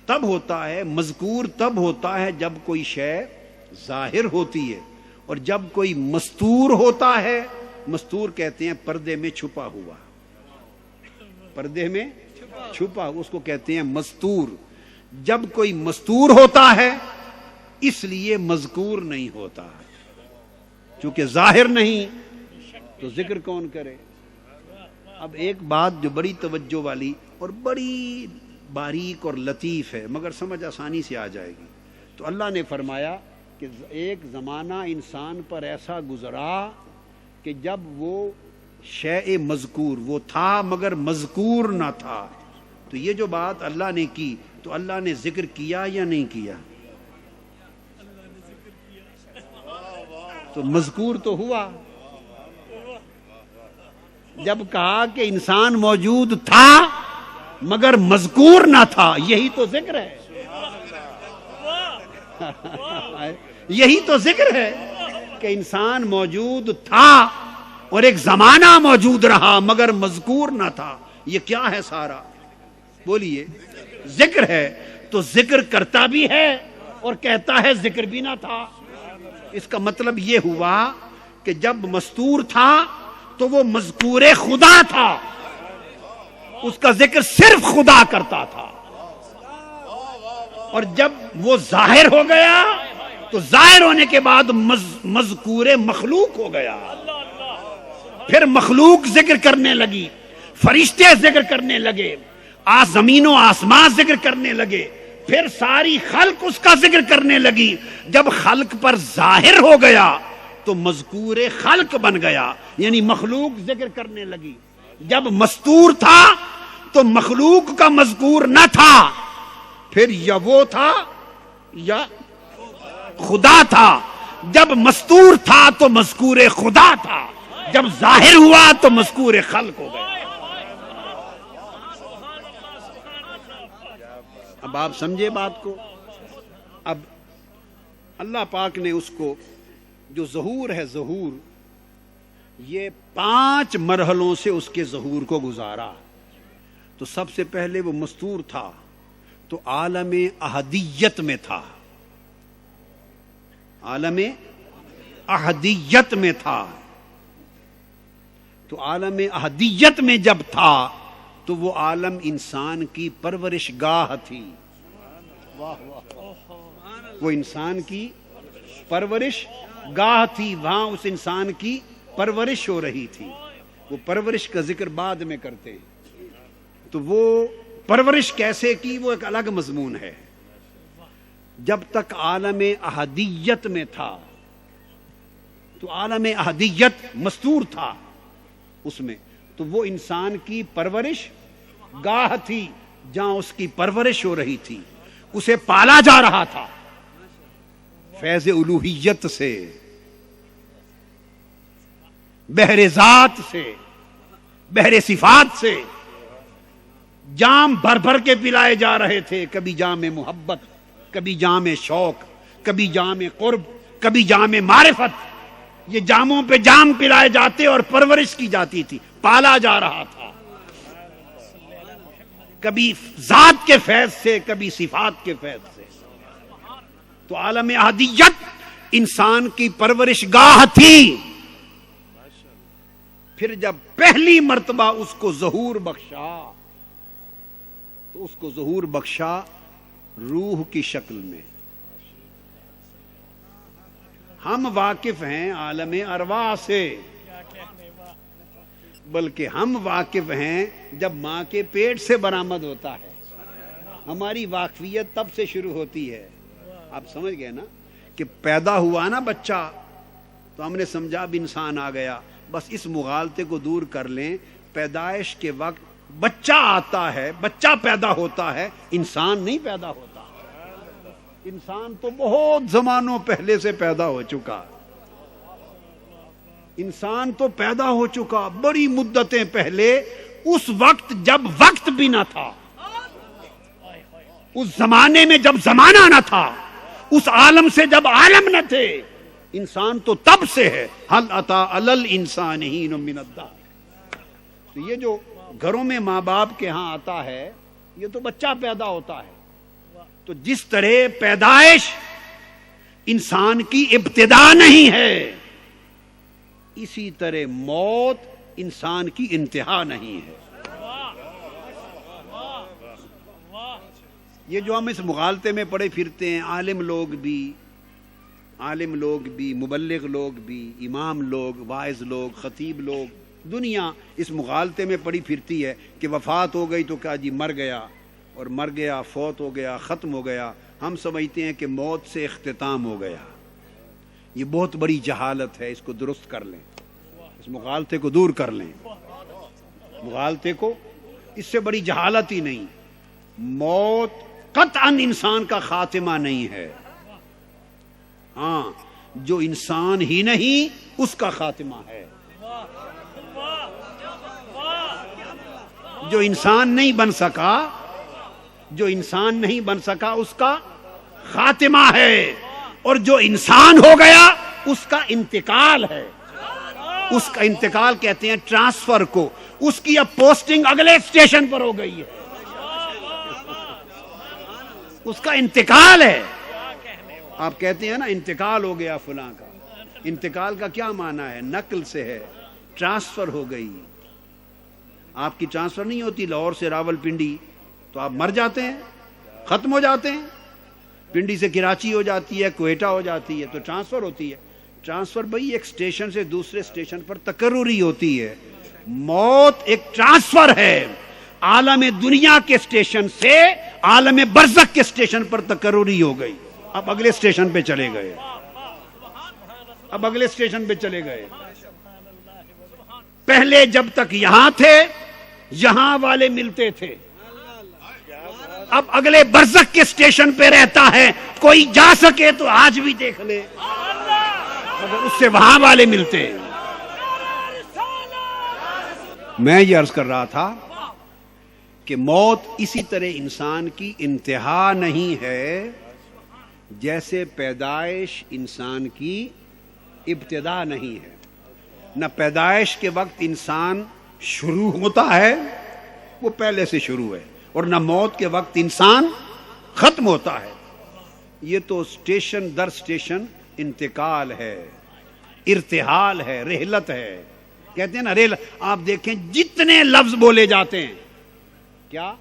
تب ہوتا ہے، مذکور تب ہوتا ہے جب کوئی شے ظاہر ہوتی ہے. اور جب کوئی مستور ہوتا ہے، مستور کہتے ہیں پردے میں چھپا ہوا. پردے میں چھپا، اس کو کہتے ہیں مستور. جب کوئی مستور ہوتا ہے اس لیے مذکور نہیں ہوتا. چونکہ ظاہر نہیں تو ذکر کون کرے؟ اب ایک بات جو بڑی توجہ والی اور بڑی باریک اور لطیف ہے مگر سمجھ آسانی سے آ جائے گی. تو اللہ نے فرمایا کہ ایک زمانہ انسان پر ایسا گزرا کہ جب وہ شیء مذکور، وہ تھا مگر مذکور نہ تھا. تو یہ جو بات اللہ نے کی تو اللہ نے ذکر کیا یا نہیں کیا؟ تو مذکور تو ہوا. جب کہا کہ انسان موجود تھا مگر مذکور نہ تھا، یہی تو ذکر ہے. یہی تو ذکر ہے کہ انسان موجود تھا اور ایک زمانہ موجود رہا مگر مذکور نہ تھا. یہ کیا ہے سارا؟ بولیے. ذکر ہے. تو ذکر کرتا بھی ہے اور کہتا ہے ذکر بھی نہ تھا. اس کا مطلب یہ ہوا کہ جب مستور تھا تو وہ مذکور خدا تھا، اس کا ذکر صرف خدا کرتا تھا. اور جب وہ ظاہر ہو گیا تو ظاہر ہونے کے بعد مذکور مخلوق ہو گیا. پھر مخلوق ذکر کرنے لگی، فرشتے ذکر کرنے لگے، زمین و آسمان ذکر کرنے لگے، پھر ساری خلق اس کا ذکر کرنے لگی. جب خلق پر ظاہر ہو گیا تو مذکور خلق بن گیا، یعنی مخلوق ذکر کرنے لگی. جب مستور تھا تو مخلوق کا مذکور نہ تھا، پھر یا وہ تھا یا خدا تھا. جب مستور تھا تو مذکور خدا تھا، جب ظاہر ہوا تو مذکور خلق ہو گیا. اب آپ سمجھے بات کو. اب اللہ پاک نے اس کو جو ظہور ہے، ظہور یہ 5 مرحلوں سے اس کے ظہور کو گزارا. تو سب سے پہلے وہ مستور تھا تو عالم احدیت میں تھا. عالم احدیت میں تھا. تو عالم احدیت میں جب تھا تو وہ عالم انسان کی پرورش گاہ تھی. وہ انسان کی پرورش گاہ تھی، وہاں اس انسان کی پرورش ہو رہی تھی. وہ پرورش کا ذکر بعد میں کرتے ہیں. تو وہ پرورش کیسے کی وہ ایک الگ مضمون ہے. جب تک عالم احدیت میں تھا تو عالم احدیت مستور تھا اس میں، تو وہ انسان کی پرورش گاہ تھی جہاں اس کی پرورش ہو رہی تھی، اسے پالا جا رہا تھا فیض الوہیت سے، بحر ذات سے، بحر صفات سے. جام بھر بھر کے پلائے جا رہے تھے، کبھی جام محبت، کبھی جام شوق، کبھی جام قرب، کبھی جام معرفت. یہ جاموں پہ جام پلائے جاتے اور پرورش کی جاتی تھی، پالا جا رہا تھا، کبھی ذات کے فیض سے، کبھی صفات کے فیض سے. تو عالم احدیت انسان کی پرورش گاہ تھی. پھر جب پہلی مرتبہ اس کو ظہور بخشا تو اس کو ظہور بخشا روح کی شکل میں. ہم واقف ہیں عالم ارواح سے، بلکہ ہم واقف ہیں جب ماں کے پیٹ سے برآمد ہوتا ہے. ہماری واقفیت تب سے شروع ہوتی ہے. آپ سمجھ گئے نا کہ پیدا ہوا نا بچہ تو ہم نے سمجھا اب انسان آ گیا. بس اس مغالطے کو دور کر لیں. پیدائش کے وقت بچہ آتا ہے، بچہ پیدا ہوتا ہے، انسان نہیں پیدا ہوتا. انسان تو بہت زمانوں پہلے سے پیدا ہو چکا. انسان تو پیدا ہو چکا بڑی مدتیں پہلے، اس وقت جب وقت بھی نہ تھا، اس زمانے میں جب زمانہ نہ تھا، اس عالم سے جب عالم نہ تھے. انسان تو تب سے ہے. حل اتی علی الانسان حین من الدہر. تو یہ جو گھروں میں ماں باپ کے ہاں آتا ہے، یہ تو بچہ پیدا ہوتا ہے. تو جس طرح پیدائش انسان کی ابتدا نہیں ہے، اسی طرح موت انسان کی انتہا نہیں ہے. یہ جو ہم اس مغالطے میں پڑے پھرتے ہیں، عالم لوگ بھی، مبلغ لوگ بھی، امام لوگ، واعظ لوگ، خطیب لوگ، دنیا اس مغالطے میں پڑی پھرتی ہے کہ وفات ہو گئی تو کیا جی مر گیا، اور مر گیا، فوت ہو گیا، ختم ہو گیا. ہم سمجھتے ہیں کہ موت سے اختتام ہو گیا. یہ بہت بڑی جہالت ہے. اس کو درست کر لیں، اس مغالطے کو دور کر لیں. مغالطے کو، اس سے بڑی جہالت ہی نہیں. موت قطعاً انسان کا خاتمہ نہیں ہے. ہاں، جو انسان ہی نہیں اس کا خاتمہ ہے. جو انسان نہیں بن سکا اس کا خاتمہ ہے، اور جو انسان ہو گیا اس کا انتقال ہے. اس کا انتقال کہتے ہیں ٹرانسفر کو. اس کی اب پوسٹنگ اگلے اسٹیشن پر ہو گئی ہے، اس کا انتقال ہے. آپ کہتے ہیں نا انتقال ہو گیا فلاں کا. انتقال کا کیا معنی ہے؟ نقل سے ہے، ٹرانسفر ہو گئی. آپ کی ٹرانسفر نہیں ہوتی لاہور سے راول پنڈی تو آپ مر جاتے ہیں، ختم ہو جاتے ہیں. پنڈی سے کراچی ہو جاتی ہے، کوئٹہ ہو جاتی ہے، تو ٹرانسفر ہوتی ہے. ٹرانسفر بھائی ایک اسٹیشن سے دوسرے اسٹیشن پر تکرری ہوتی ہے. موت ایک ٹرانسفر ہے، عالم دنیا کے اسٹیشن سے عالم برزخ کے اسٹیشن پر تکرری ہو گئی. اب اگلے اسٹیشن پہ چلے گئے. پہلے جب تک یہاں تھے یہاں والے ملتے تھے، اب اگلے برزخ کے اسٹیشن پہ رہتا ہے. کوئی جا سکے تو آج بھی دیکھ لے، مگر اس سے وہاں والے ملتے ہیں. میں یہ عرض کر رہا تھا کہ موت اسی طرح انسان کی انتہا نہیں ہے جیسے پیدائش انسان کی ابتدا نہیں ہے. نہ پیدائش کے وقت انسان شروع ہوتا ہے، وہ پہلے سے شروع ہے، اور نہ موت کے وقت انسان ختم ہوتا ہے. یہ تو اسٹیشن در اسٹیشن انتقال ہے، ارتحال ہے، رحلت ہے. کہتے ہیں نا ریل. آپ دیکھیں جتنے لفظ بولے جاتے ہیں، کیا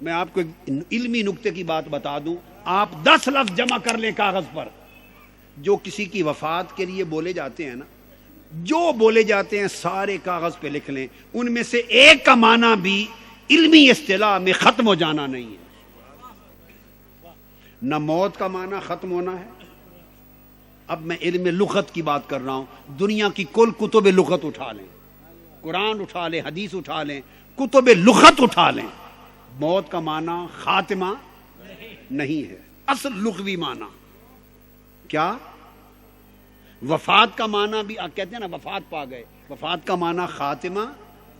میں آپ کو علمی نکتے کی بات بتا دوں، آپ 10 لفظ جمع کر لیں کاغذ پر جو کسی کی وفات کے لیے بولے جاتے ہیں نا، جو بولے جاتے ہیں سارے کاغذ پہ لکھ لیں، ان میں سے ایک کا معنی بھی علمی اصطلاح میں ختم ہو جانا نہیں ہے۔ نہ موت کا معنی ختم ہونا ہے۔ اب میں علم لغت کی بات کر رہا ہوں، دنیا کی کل کتب لغت اٹھا لیں، قرآن اٹھا لیں، حدیث اٹھا لیں، کتب لغت اٹھا لیں، موت کا معنی خاتمہ نہیں ہے۔ اصل لغوی معنی کیا؟ وفات کا معنی بھی کہتے ہیں نا، وفات پا گئے، وفات کا معنی خاتمہ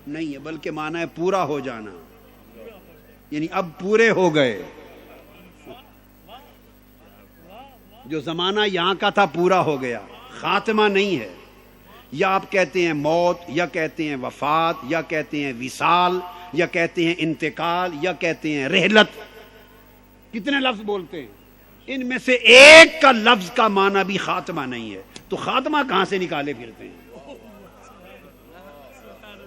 نہیں ہے، بلکہ معنی ہے پورا ہو جانا، یعنی اب پورے ہو گئے، جو زمانہ یہاں کا تھا پورا ہو گیا، خاتمہ نہیں ہے۔ یا آپ کہتے ہیں موت، یا کہتے ہیں وفات، یا کہتے ہیں وصال، یا کہتے ہیں انتقال، یا کہتے ہیں رحلت، کتنے لفظ بولتے ہیں، ان میں سے ایک کا لفظ کا معنی بھی خاتمہ نہیں ہے، تو خاتمہ کہاں سے نکالے پھرتے ہیں؟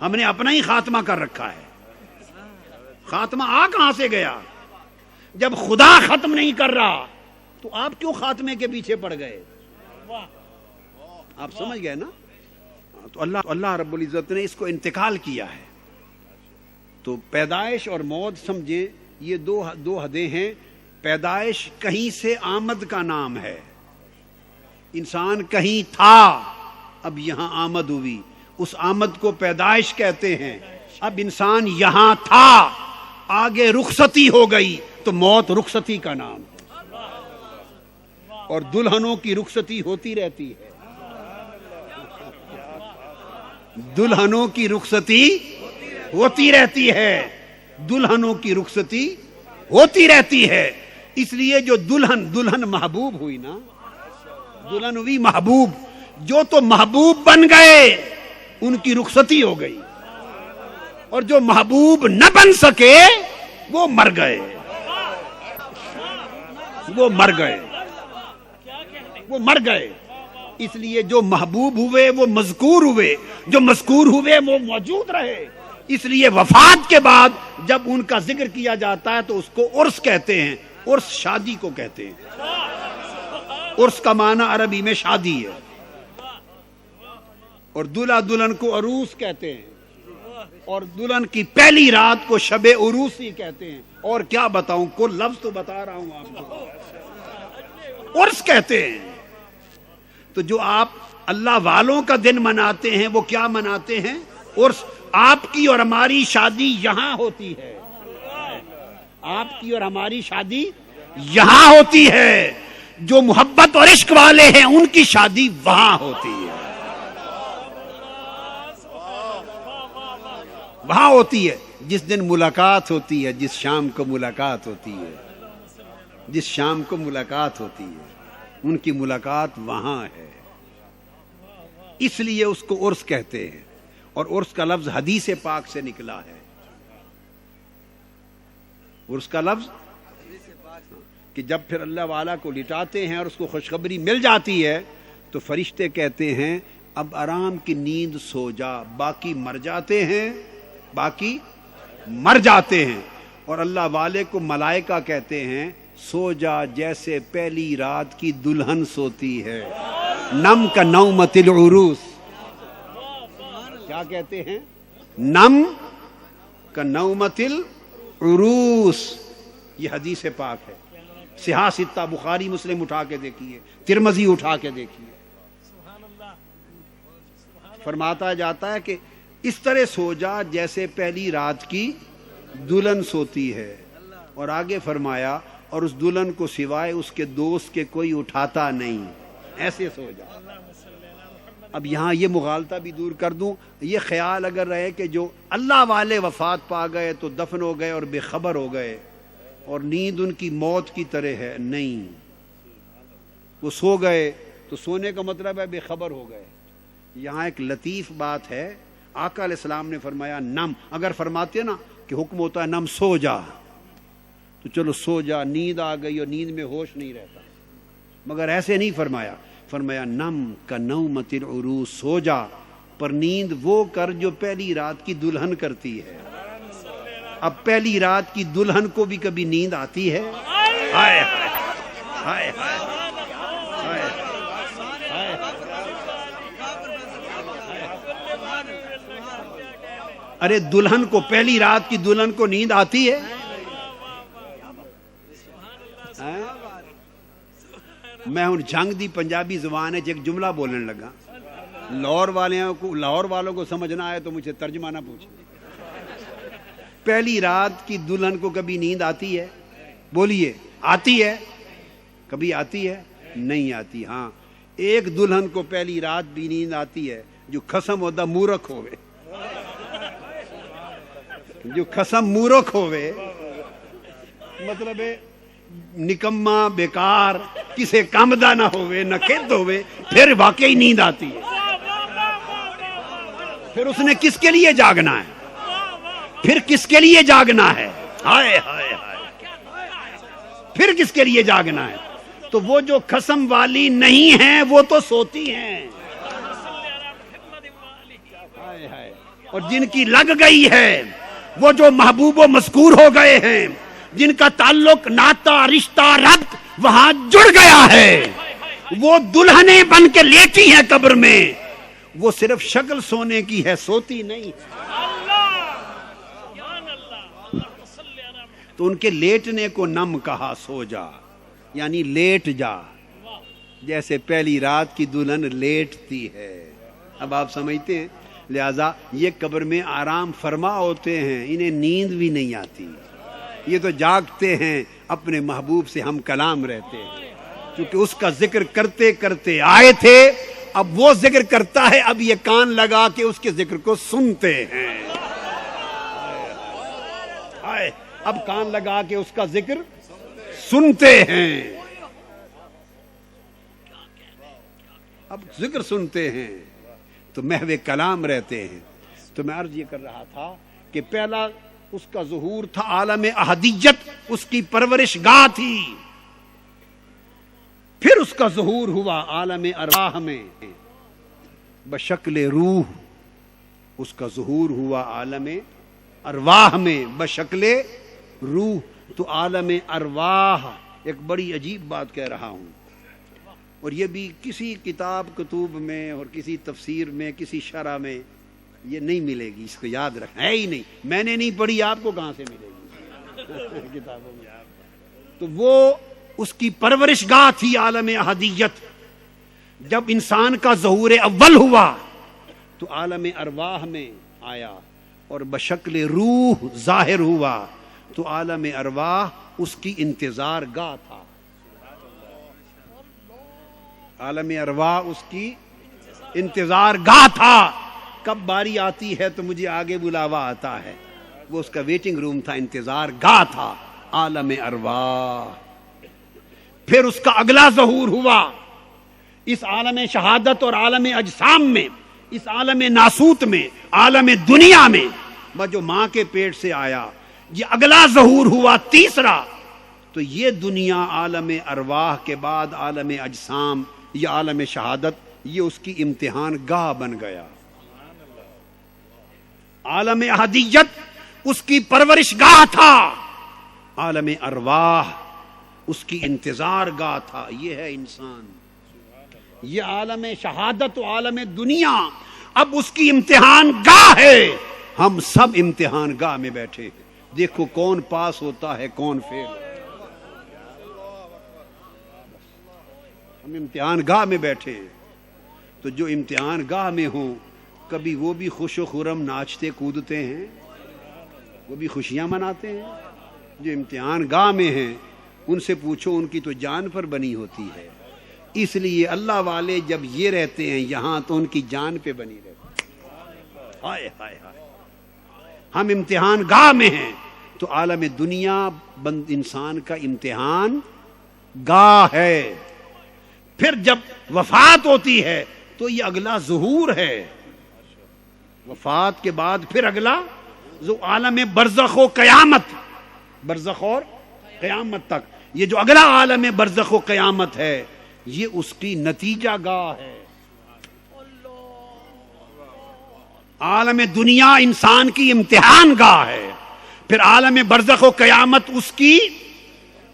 ہم نے اپنا ہی خاتمہ کر رکھا ہے، خاتمہ آ کہاں سے گیا؟ جب خدا ختم نہیں کر رہا تو آپ کیوں خاتمے کے پیچھے پڑ گئے؟ آپ سمجھ گئے نا؟ تو اللہ رب العزت نے اس کو انتقال کیا ہے۔ تو پیدائش اور موت سمجھیں، یہ دو حدیں ہیں۔ پیدائش کہیں سے آمد کا نام ہے، انسان کہیں تھا، اب یہاں آمد ہوئی، اس آمد کو پیدائش کہتے ہیں۔ اب انسان یہاں تھا، آگے رخصتی ہو گئی، تو موت رخصتی کا نام ہے۔ اور دلہنوں کی رخصتی ہوتی رہتی ہے، دلہنوں کی رخصتی ہوتی رہتی ہے، دلہنوں کی رخصتی ہوتی رہتی ہے۔ اس لیے جو دلہن محبوب ہوئی نا، دلہن ہوئی محبوب، جو تو محبوب بن گئے ان کی رخصتی ہو گئی، اور جو محبوب نہ بن سکے وہ مر گئے، وہ مر گئے، وہ مر گئے۔ اس لیے جو محبوب ہوئے وہ مذکور ہوئے، جو مذکور ہوئے وہ موجود رہے۔ اس لیے وفات کے بعد جب ان کا ذکر کیا جاتا ہے تو اس کو عرس کہتے ہیں، عرس شادی کو کہتے ہیں۔ عرس کا معنی عربی میں شادی ہے، اور دلہا دلہن کو عروس کہتے ہیں، اور دلہن کی پہلی رات کو شب عروسی کہتے ہیں۔ اور کیا بتاؤں، کوئی لفظ تو بتا رہا ہوں آپ کو، عرس کہتے ہیں۔ تو جو آپ اللہ والوں کا دن مناتے ہیں وہ کیا مناتے ہیں؟ عرس۔ آپ کی اور ہماری شادی یہاں ہوتی ہے، آپ کی اور ہماری شادی یہاں ہوتی ہے، جو محبت اور عشق والے ہیں ان کی شادی وہاں ہوتی ہے، وہاں ہوتی ہے۔ جس دن ملاقات ہوتی ہے، جس شام کو ملاقات ہوتی ہے، جس شام کو ملاقات ہوتی ہے، ان کی ملاقات وہاں ہے، اس لیے اس کو عرس کہتے ہیں۔ اور عرس کا لفظ حدیث پاک سے نکلا ہے، عرس کا لفظ کہ جب پھر اللہ والا کو لٹاتے ہیں اور اس کو خوشخبری مل جاتی ہے تو فرشتے کہتے ہیں اب آرام کی نیند سو جا، باقی مر جاتے ہیں، باقی مر جاتے ہیں۔ اور اللہ والے کو ملائکہ کہتے ہیں سو جا جیسے پہلی رات کی دلہن سوتی ہے، نم کا نومت العروس۔ کیا کہتے ہیں؟ نم کا نومت العروس۔ یہ حدیث پاک ہے، صحاح ستہ، بخاری مسلم اٹھا کے دیکھیے، ترمذی اٹھا کے دیکھیے، فرماتا جاتا ہے کہ اس طرح سو جا جیسے پہلی رات کی دلہن سوتی ہے، اور آگے فرمایا اور اس دلہن کو سوائے اس کے دوست کے کوئی اٹھاتا نہیں، ایسے سو جا۔ اب یہاں یہ مغالطہ بھی دور کر دوں، یہ خیال اگر رہے کہ جو اللہ والے وفات پا گئے تو دفن ہو گئے اور بے خبر ہو گئے اور نیند ان کی موت کی طرح ہے، نہیں، وہ سو گئے تو سونے کا مطلب ہے بے خبر ہو گئے۔ یہاں ایک لطیف بات ہے، آقا علیہ السلام نے فرمایا نم، اگر فرماتے نا کہ حکم ہوتا ہے نم سو جا تو چلو سو جا، نیند آ گئی اور نیند میں ہوش نہیں رہتا، مگر ایسے نہیں فرمایا، فرمایا نم کا نومت العروس، سو جا پر نیند وہ کر جو پہلی رات کی دلہن کرتی ہے۔ اب پہلی رات کی دلہن کو بھی کبھی نیند آتی ہے؟ ہائے ہائے ہائے ہائے ارے دلہن کو پہلی رات کی دلہن کو نیند آتی ہے؟ میں ہوں جنگ دی پنجابی زبان ہے ایک جملہ بولنے لگا، لاہور والوں کو سمجھنا آئے تو مجھے ترجمہ نہ پوچھیں۔ پہلی رات کی دلہن کو کبھی نیند آتی ہے؟ بولیے، آتی ہے؟ کبھی آتی ہے؟ نہیں آتی۔ ہاں، ایک دلہن کو پہلی رات بھی نیند آتی ہے جو قسم ہوتا مورکھ ہوئے، جو قسم مورکھ ہوئے، مطلب ہے نکما بیکار، کسے کام دا نہ ہوئے، نہ کھیت ہوئے، پھر واقعی نیند آتی ہے۔ پھر اس نے کس کے لیے جاگنا ہے؟ پھر کس کے لیے جاگنا ہے؟ ہائے ہائے ہائے، پھر کس کے لیے جاگنا ہے؟ تو وہ جو قسم والی نہیں ہیں وہ تو سوتی ہیں، اور جن کی لگ گئی ہے، وہ جو محبوب و مذکور ہو گئے ہیں، جن کا تعلق، ناتا، رشتہ، ربط وہاں جڑ گیا ہے، وہ دلہنیں بن کے لیٹی ہیں قبر میں، وہ صرف شکل سونے کی ہے، سوتی نہیں۔ تو ان کے لیٹنے کو نم کہا، سو جا، یعنی لیٹ جا، جیسے پہلی رات کی دلہن لیٹتی ہے۔ اب آپ سمجھتے ہیں، لہذا یہ قبر میں آرام فرما ہوتے ہیں، انہیں نیند بھی نہیں آتی، یہ تو جاگتے ہیں، اپنے محبوب سے ہم کلام رہتے ہیں، کیونکہ اس کا ذکر کرتے کرتے آئے تھے، اب وہ ذکر کرتا ہے، اب یہ کان لگا کے اس کے ذکر کو سنتے ہیں۔ اب کان لگا کے اس کا ذکر سنتے ہیں، اب ذکر سنتے ہیں تو محو کلام رہتے ہیں۔ تو میں عرض یہ کر رہا تھا کہ پہلا اس کا ظہور تھا عالم احدیت، اس کی پرورش گاہ تھی، پھر اس کا ظہور ہوا عالم ارواح میں بشکل روح، اس کا ظہور ہوا عالم ارواح میں بشکل روح۔ تو عالم ارواح ایک بڑی عجیب بات کہہ رہا ہوں، اور یہ بھی کسی کتاب کتب میں اور کسی تفسیر میں، کسی شرح میں یہ نہیں ملے گی، اس کو یاد رکھنا ہے ہی نہیں، میں نے نہیں پڑھی، آپ کو کہاں سے ملے گی کتابوں میں؟ تو وہ اس کی پرورش گاہ تھی عالم احدیت۔ جب انسان کا ظہور اول ہوا تو عالم ارواح میں آیا، اور بشکل روح ظاہر ہوا تو عالم ارواح اس کی انتظار گاہ تھا، عالم ارواح اس کی انتظار گاہ تھا، کب باری آتی ہے تو مجھے آگے بلاوا آتا ہے، وہ اس کا ویٹنگ روم تھا، انتظار گاہ تھا عالم ارواح۔ پھر اس کا اگلا ظہور ہوا اس عالم شہادت اور عالم اجسام میں، اس عالم ناسوت میں، عالم دنیا میں، جو ماں کے پیٹ سے آیا، یہ اگلا ظہور ہوا تیسرا۔ تو یہ دنیا عالم ارواح کے بعد عالم اجسام، یہ عالم شہادت، یہ اس کی امتحان گاہ بن گیا۔ عالم احدیت اس کی پرورش گاہ تھا، عالم ارواح اس کی انتظار گاہ تھا۔ یہ ہے انسان، یہ عالم شہادت و عالم دنیا اب اس کی امتحان گاہ ہے۔ ہم سب امتحان گاہ میں بیٹھے ہیں، دیکھو کون پاس ہوتا ہے، کون فیل۔ ہم امتحان گاہ میں بیٹھے ہیں، تو جو امتحان گاہ میں ہوں، کبھی وہ بھی خوش و خرم ناچتے کودتے ہیں، وہ بھی خوشیاں مناتے ہیں۔ جو امتحان گاہ میں ہیں ان سے پوچھو، ان کی تو جان پر بنی ہوتی ہے، اس لیے اللہ والے جب یہ رہتے ہیں یہاں تو ان کی جان پہ بنی رہتی ہے۔ ہائے ہائے ہائے، ہم امتحان گاہ میں ہیں، تو عالم دنیا بند انسان کا امتحان گاہ ہے۔ پھر جب وفات ہوتی ہے تو یہ اگلا ظہور ہے، وفات کے بعد پھر اگلا جو عالم برزخ و قیامت، برزخ اور قیامت تک، یہ جو اگلا عالم برزخ و قیامت ہے، یہ اس کی نتیجہ گاہ ہے۔ عالم دنیا انسان کی امتحان گاہ ہے، پھر عالم برزخ و قیامت اس کی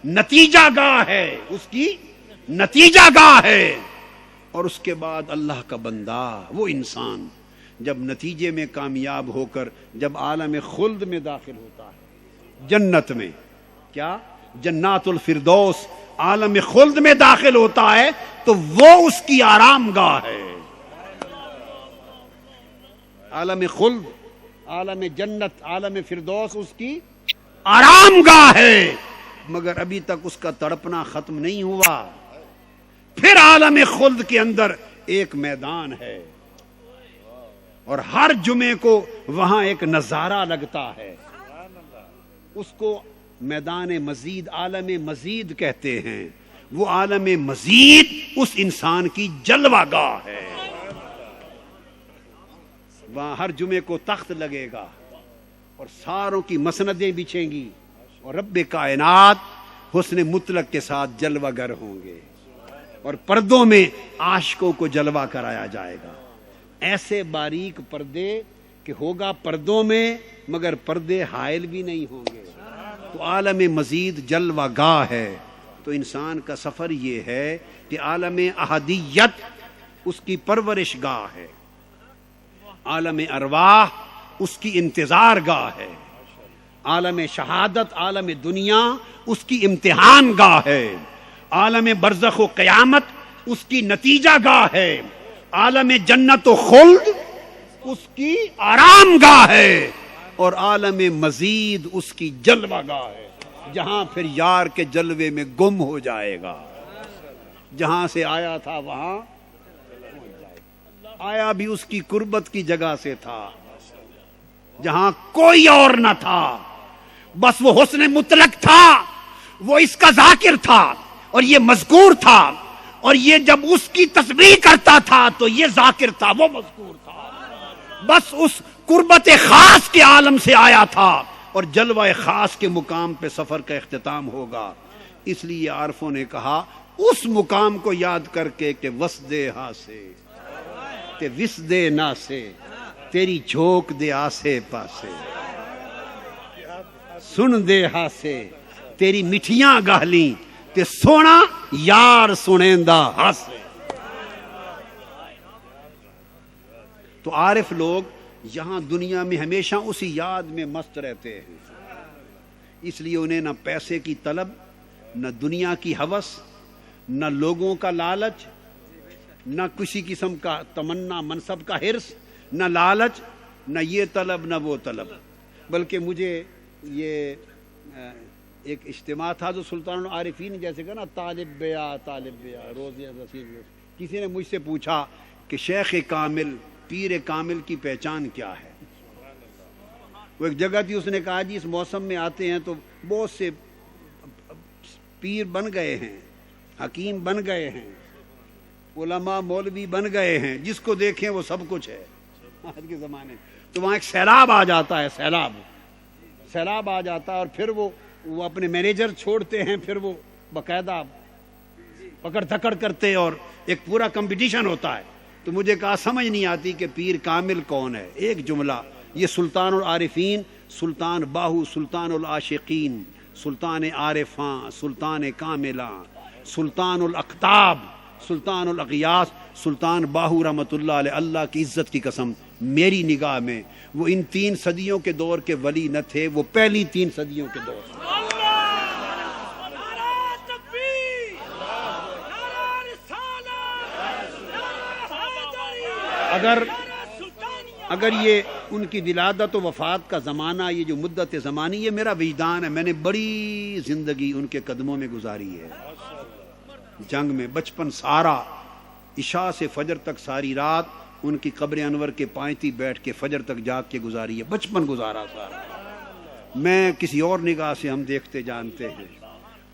نتیجہ گاہ ہے، اس کی نتیجہ گاہ ہے، اور اس کے بعد اللہ کا بندہ، وہ انسان جب نتیجے میں کامیاب ہو کر جب عالم خلد میں داخل ہوتا ہے، جنت میں، کیا جنات الفردوس عالم خلد میں داخل ہوتا ہے تو وہ اس کی آرام گاہ ہے۔ عالم خلد، عالم جنت، عالم فردوس اس کی آرام گاہ ہے، مگر ابھی تک اس کا تڑپنا ختم نہیں ہوا۔ پھر عالم خلد کے اندر ایک میدان ہے اور ہر جمعے کو وہاں ایک نظارہ لگتا ہے، اس کو میدان مزید، عالم مزید کہتے ہیں۔ وہ عالم مزید اس انسان کی جلوہ گاہ ہے، وہاں ہر جمعے کو تخت لگے گا اور ساروں کی مسندیں بچھیں گی اور رب کائنات حسن مطلق کے ساتھ جلوہ گر ہوں گے اور پردوں میں عاشقوں کو جلوہ کرایا جائے گا۔ ایسے باریک پردے کہ ہوگا پردوں میں مگر پردے حائل بھی نہیں ہوں گے، تو عالم مزید جلوہ گاہ ہے۔ تو انسان کا سفر یہ ہے کہ عالم احدیت اس کی پرورش گاہ ہے، عالم ارواح اس کی انتظار گاہ ہے، عالم شہادت، عالم دنیا اس کی امتحان گاہ ہے، عالم برزخ و قیامت اس کی نتیجہ گاہ ہے، عالم جنت و خلد اس کی آرام گاہ ہے، اور عالم مزید اس کی جلوہ گاہ ہے، جہاں پھر یار کے جلوے میں گم ہو جائے گا۔ جہاں سے آیا تھا وہاں آیا بھی اس کی قربت کی جگہ سے تھا، جہاں کوئی اور نہ تھا، بس وہ حسن مطلق تھا، وہ اس کا ذاکر تھا اور یہ مذکور تھا، اور یہ جب اس کی تسبیح کرتا تھا تو یہ ذاکر تھا، وہ مذکور تھا، بس اس قربت خاص کے عالم سے آیا تھا اور جلوہ خاص کے مقام پہ سفر کا اختتام ہوگا۔ اس لیے عارفوں نے کہا اس مقام کو یاد کر کے کہ وسدے ہاں سے تے وسدے نا سے تیری جھوک دے آسے پاسے، سن دے ہاں سے تیری مٹھیاں گالی تے سونا یار سنیندہ ہاں سے۔ تو عارف لوگ یہاں دنیا میں ہمیشہ اسی یاد میں مست رہتے ہیں، اس لیے انہیں نہ پیسے کی طلب، نہ دنیا کی ہوس، نہ لوگوں کا لالچ، نہ کسی قسم کا تمنا منصب کا حرص، نہ لالچ، نہ یہ طلب نہ وہ طلب۔ بلکہ مجھے یہ ایک اجتماع تھا جو سلطان العارفین جیسے کہ نا طالب بیا روز رسید، کسی نے مجھ سے پوچھا کہ شیخ کامل، پیر کامل کی پہچان کیا ہے؟ وہ ایک جگہ تھی، اس نے کہا جی اس موسم میں آتے ہیں تو بہت سے پیر بن گئے ہیں، حکیم بن گئے ہیں، علماء مولوی بن گئے ہیں، جس کو دیکھیں وہ سب کچھ ہے آج کے زمانے میں۔ تو وہاں ایک سیلاب آ جاتا ہے، سیلاب آ جاتا ہے، اور پھر وہ اپنے مینیجر چھوڑتے ہیں، پھر وہ باقاعدہ پکڑ دھکڑ کرتے اور ایک پورا کمپٹیشن ہوتا ہے۔ تو مجھے کہا سمجھ نہیں آتی کہ پیر کامل کون ہے، ایک جملہ، یہ سلطان العارفین، سلطان باہو، سلطان العاشقین، سلطان عارفاں، سلطان کاملاں، سلطان الاقطاب، سلطان الاغیاث، سلطان باہو رحمۃ اللہ علیہ۔ اللہ کی عزت کی قسم، میری نگاہ میں وہ ان 3 صدیوں کے دور کے ولی نہ تھے، وہ پہلی 3 صدیوں کے دور تھے۔ اگر یہ ان کی ولادت و وفات کا زمانہ، یہ جو مدت زمانی، یہ میرا وجدان ہے، میں نے بڑی زندگی ان کے قدموں میں گزاری ہے، جنگ میں، بچپن سارا، عشاء سے فجر تک ساری رات ان کی قبر انور کے پائنتی بیٹھ کے فجر تک جاگ کے گزاری ہے، بچپن گزارا سارا۔ میں کسی اور نگاہ سے ہم دیکھتے جانتے ہیں،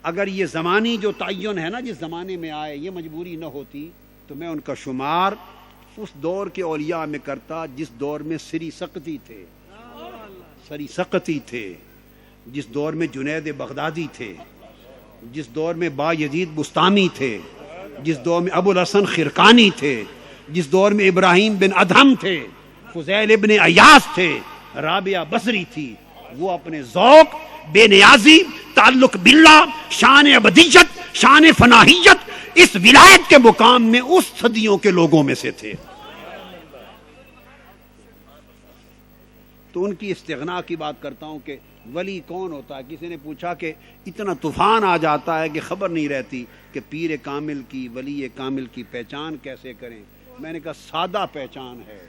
اگر یہ زمانی جو تعین ہے نا، جس زمانے میں آئے، یہ مجبوری نہ ہوتی تو میں ان کا شمار اس دور کے اولیاء میں کرتا جس دور میں سری سقطی تھے، جس دور میں جنید بغدادی تھے، جس دور میں با یزید بستامی تھے، جس دور میں ابو الحسن خرقانی تھے، جس دور میں ابراہیم بن ادہم تھے، فضیل ابن ایاس تھے، رابعہ بصری تھی۔ وہ اپنے ذوق، بے نیازی، تعلق باللہ، شان ابدیت، شان فناہیت، اس ولایت کے مقام میں اس صدیوں کے لوگوں میں سے تھے۔ تو ان کی استغنا کی بات کرتا ہوں کہ ولی کون ہوتا ہے. کسی نے پوچھا کہ اتنا طوفان آ جاتا ہے کہ خبر نہیں رہتی کہ پیر کامل کی ولی کامل کی پہچان کیسے کریں. میں نے کہا سادہ پہچان ہے.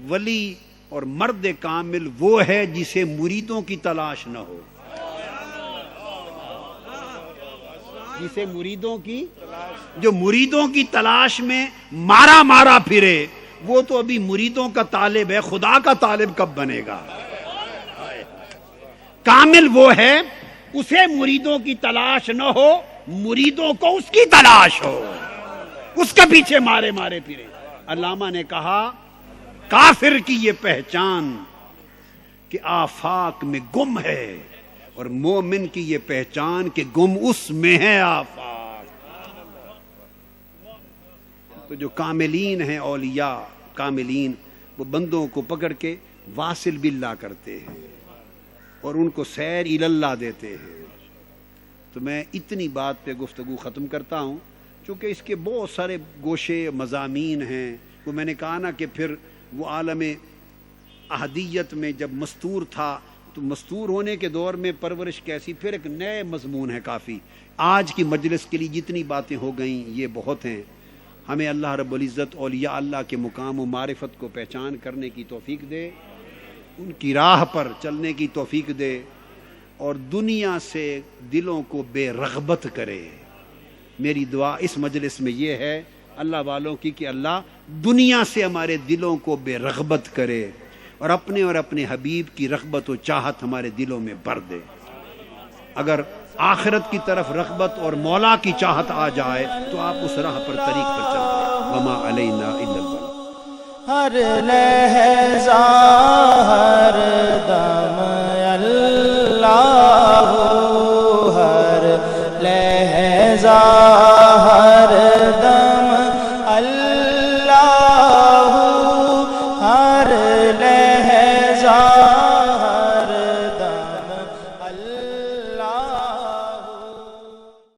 ولی اور مرد کامل وہ ہے جسے مریدوں کی تلاش نہ ہو. جسے مریدوں کی جو مریدوں کی تلاش میں مارا مارا پھرے وہ تو ابھی مریدوں کا طالب ہے, خدا کا طالب کب بنے گا. کامل وہ ہے اسے مریدوں کی تلاش نہ ہو, مریدوں کو اس کی تلاش ہو, اس کے پیچھے مارے مارے پھرے. علامہ نے کہا کافر کی یہ پہچان کہ آفاق میں گم ہے اور مومن کی یہ پہچان کہ گم اس میں ہے آفاق. تو جو کاملین ہیں اولیاء کاملین وہ بندوں کو پکڑ کے واصل باللہ کرتے ہیں اور ان کو سیر اللہ دیتے ہیں. تو میں اتنی بات پہ گفتگو ختم کرتا ہوں چونکہ اس کے بہت سارے گوشے مضامین ہیں. وہ میں نے کہا نا کہ پھر وہ عالم احدیت میں جب مستور تھا تو مستور ہونے کے دور میں پرورش کیسی, پھر ایک نئے مضمون ہے کافی. آج کی مجلس کے لیے جتنی باتیں ہو گئیں یہ بہت ہیں. ہمیں اللہ رب العزت اولیاء اللہ کے مقام و معرفت کو پہچان کرنے کی توفیق دے, ان کی راہ پر چلنے کی توفیق دے اور دنیا سے دلوں کو بے رغبت کرے. میری دعا اس مجلس میں یہ ہے اللہ والوں کی کہ اللہ دنیا سے ہمارے دلوں کو بے رغبت کرے اور اپنے حبیب کی رغبت و چاہت ہمارے دلوں میں بھر دے. اگر آخرت کی طرف رغبت اور مولا کی چاہت آ جائے تو آپ اس راہ پر طریق پر چلیں. وما علینا الا البلاغ. ہر لہجہ ہر دم اللہ, ہر لہجہ ہر دم اللہ, ہر لہجہ